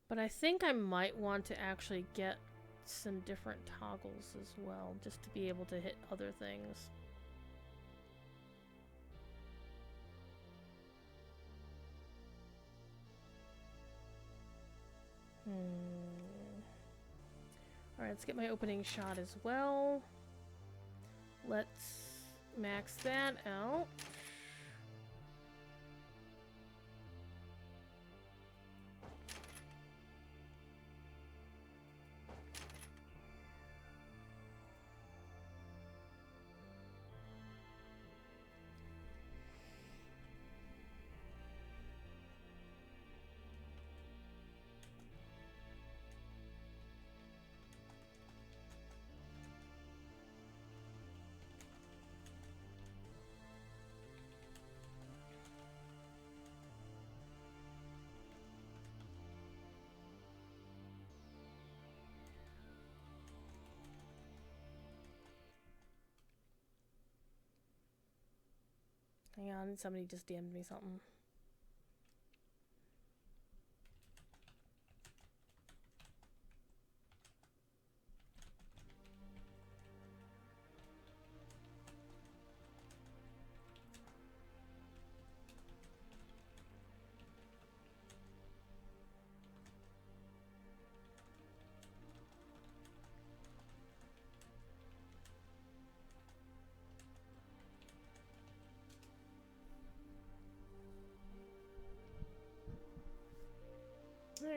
But I think I might want to actually get some different toggles as well, just to be able to hit other things. Alright, let's get my opening shot as well. Let's max that out. Hang on, somebody just DM'd me something.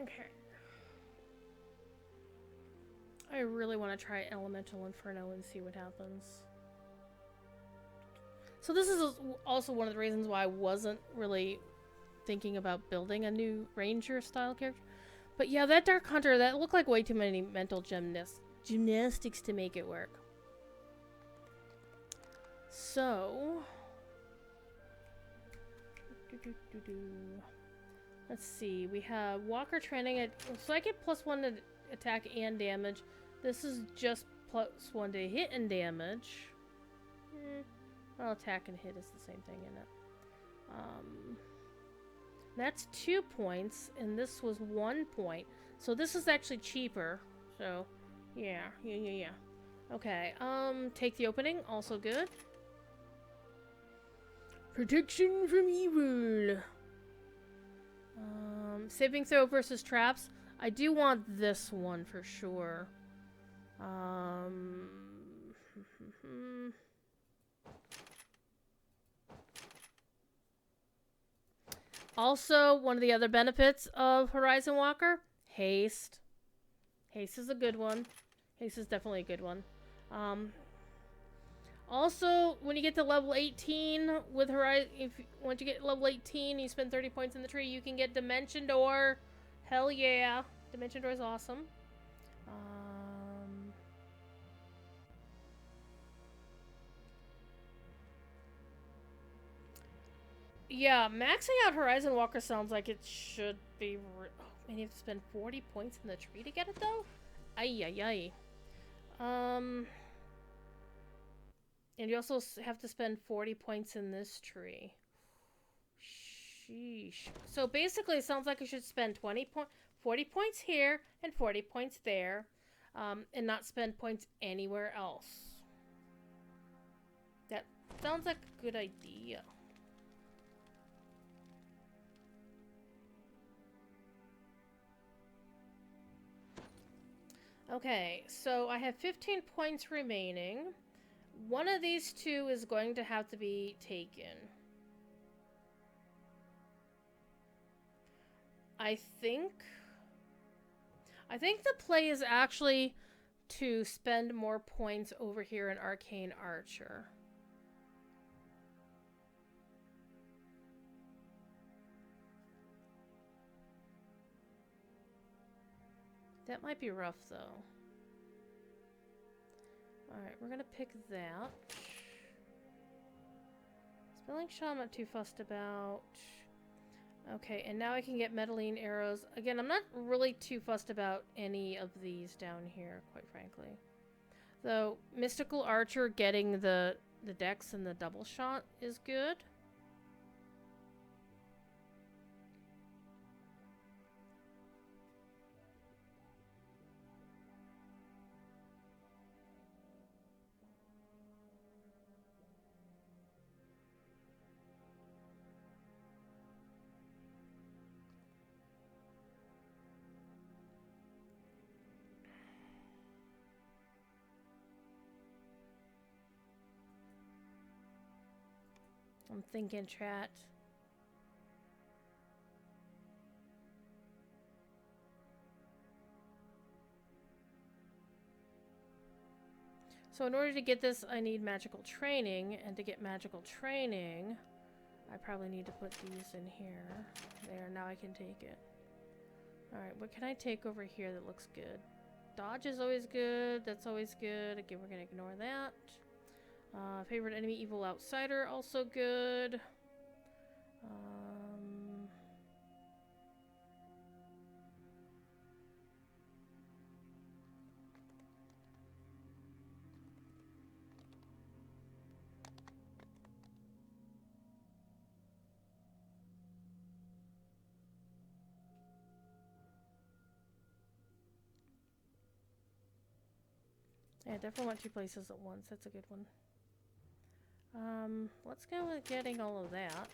Okay. I really want to try Elemental Inferno and see what happens. So this is also one of the reasons why I wasn't really thinking about building a new Ranger style character. But yeah, that Dark Hunter, that looked like way too many mental gymnastics to make it work. So... Let's see, we have Walker training at... So I get +1 to attack and damage. This is just +1 to hit and damage. Well, attack and hit is the same thing, isn't it? That's 2 points, and this was 1 point. So this is actually cheaper. So, yeah. Okay, take the opening, also good. Protection from evil. Saving throw versus traps. I do want this one for sure. Also, one of the other benefits of Horizon Walker, haste. Haste is a good one. Haste is definitely a good one. Also, when you get to level 18 with Horizon, once you get level 18, you spend 30 points in the tree, you can get Dimension Door. Hell yeah. Dimension Door is awesome. Yeah, maxing out Horizon Walker sounds like it should be... Oh, man, you have to spend 40 points in the tree to get it, though? Ay. And you also have to spend 40 points in this tree. Sheesh. So basically, it sounds like you should spend 40 points here and 40 points there, and not spend points anywhere else. That sounds like a good idea. Okay, so I have 15 points remaining. One of these two is going to have to be taken. I think the play is actually to spend more points over here in Arcane Archer. That might be rough, though. Alright, we're gonna pick that. Spelling Shot I'm not too fussed about. Okay, and now I can get Metalline Arrows. Again, I'm not really too fussed about any of these down here, quite frankly. Though, Mystical Archer getting the dex and the double shot is good. I'm thinking, chat. So in order to get this, I need magical training, and to get magical training, I probably need to put these in here. There, now I can take it. Alright, what can I take over here that looks good? Dodge is always good, that's always good. Again, we're gonna ignore that. Favorite enemy, evil outsider, also good. Yeah, definitely want 2 places at once. That's a good one. Let's go with getting all of that.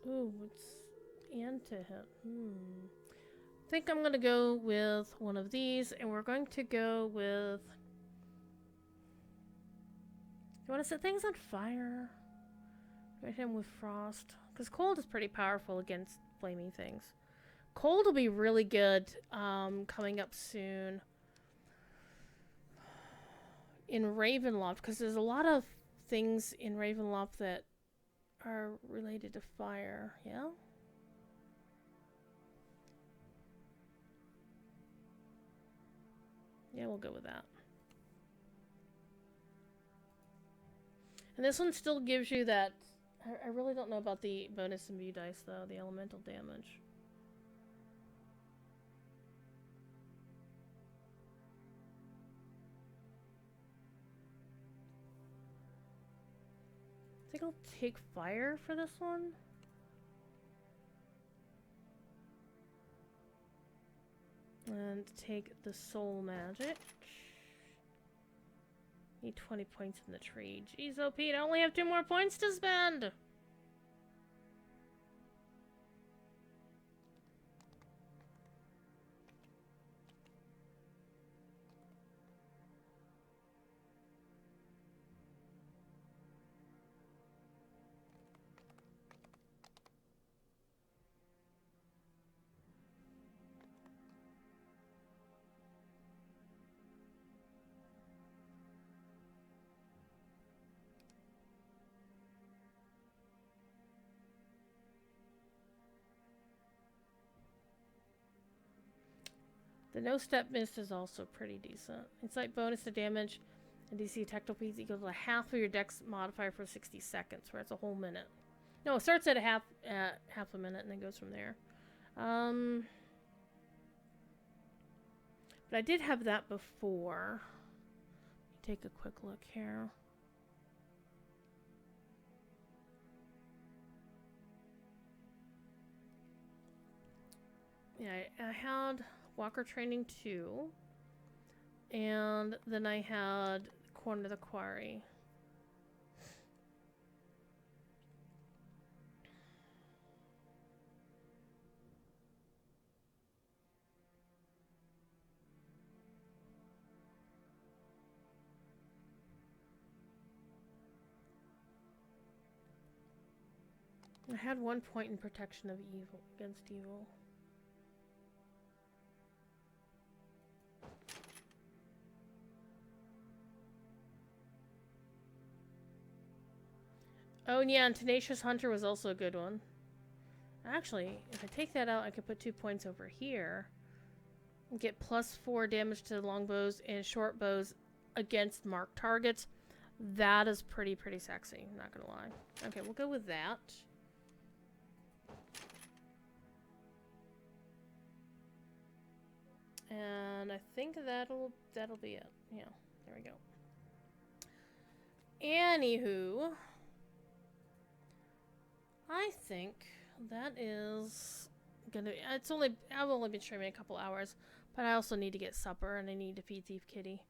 Ooh, what's anti hit? I think I'm gonna go with one of these, and we're going to go with. You want to set things on fire? Hit him with frost, because cold is pretty powerful against flaming things. Cold will be really good coming up soon in Ravenloft, because there's a lot of things in Ravenloft that are related to fire. Yeah. Yeah, we'll go with that. And this one still gives you that. I really don't know about the bonus imbue dice, though, the elemental damage. I think I'll take fire for this one. And take the soul magic. Need 20 points in the tree. Jeez, OP, I only have 2 more points to spend! The no-step mist is also pretty decent. It's like bonus to damage and DC attack piece equals to half of your dex modifier for 60 seconds, where it's a whole minute. No, it starts at half a minute and then goes from there. But I did have that before. Take a quick look here. Yeah, I had Walker Training 2. And then I had Corner of the Quarry. I had 1 point in protection of evil against evil. Oh, and yeah, and Tenacious Hunter was also a good one. Actually, if I take that out, I could put 2 points over here. And get +4 damage to longbows and short bows against marked targets. That is pretty sexy, not gonna lie. Okay, we'll go with that. And I think that'll be it. Yeah, there we go. Anywho, I think that is gonna. I've only been streaming a couple hours, but I also need to get supper and I need to feed Thief Kitty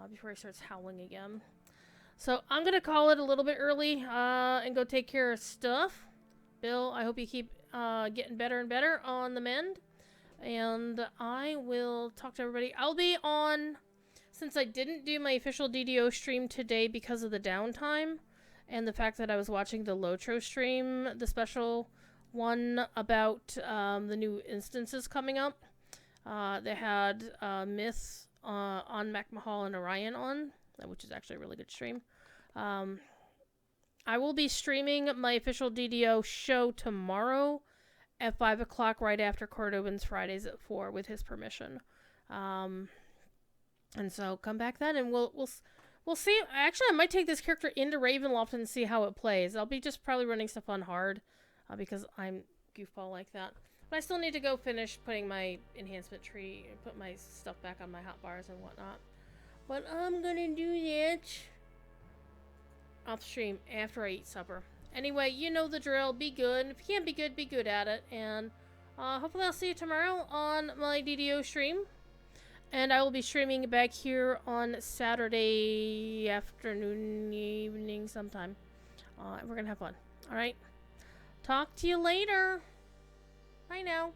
before he starts howling again. So I'm gonna call it a little bit early and go take care of stuff. Bill, I hope you keep getting better and better on the mend. And I will talk to everybody. I'll be on, since I didn't do my official DDO stream today because of the downtime and the fact that I was watching the Lotro stream, the special one about the new instances coming up. They had Myth on Mac Mahal and Orion on, which is actually a really good stream. I will be streaming my official DDO show tomorrow at 5 o'clock right after court opens, Fridays at 4 with his permission. And so come back then, and we'll see. Actually, I might take this character into Ravenloft and see how it plays. I'll be just probably running stuff on hard because I'm goofball like that. But I still need to go finish putting my enhancement tree and put my stuff back on my hotbars and whatnot. But I'm gonna do that off stream after I eat supper. Anyway, you know the drill. Be good. If you can't be good at it. And hopefully I'll see you tomorrow on my DDO stream. And I will be streaming back here on Saturday afternoon, evening, sometime. We're going to have fun. Alright? Talk to you later. Bye now.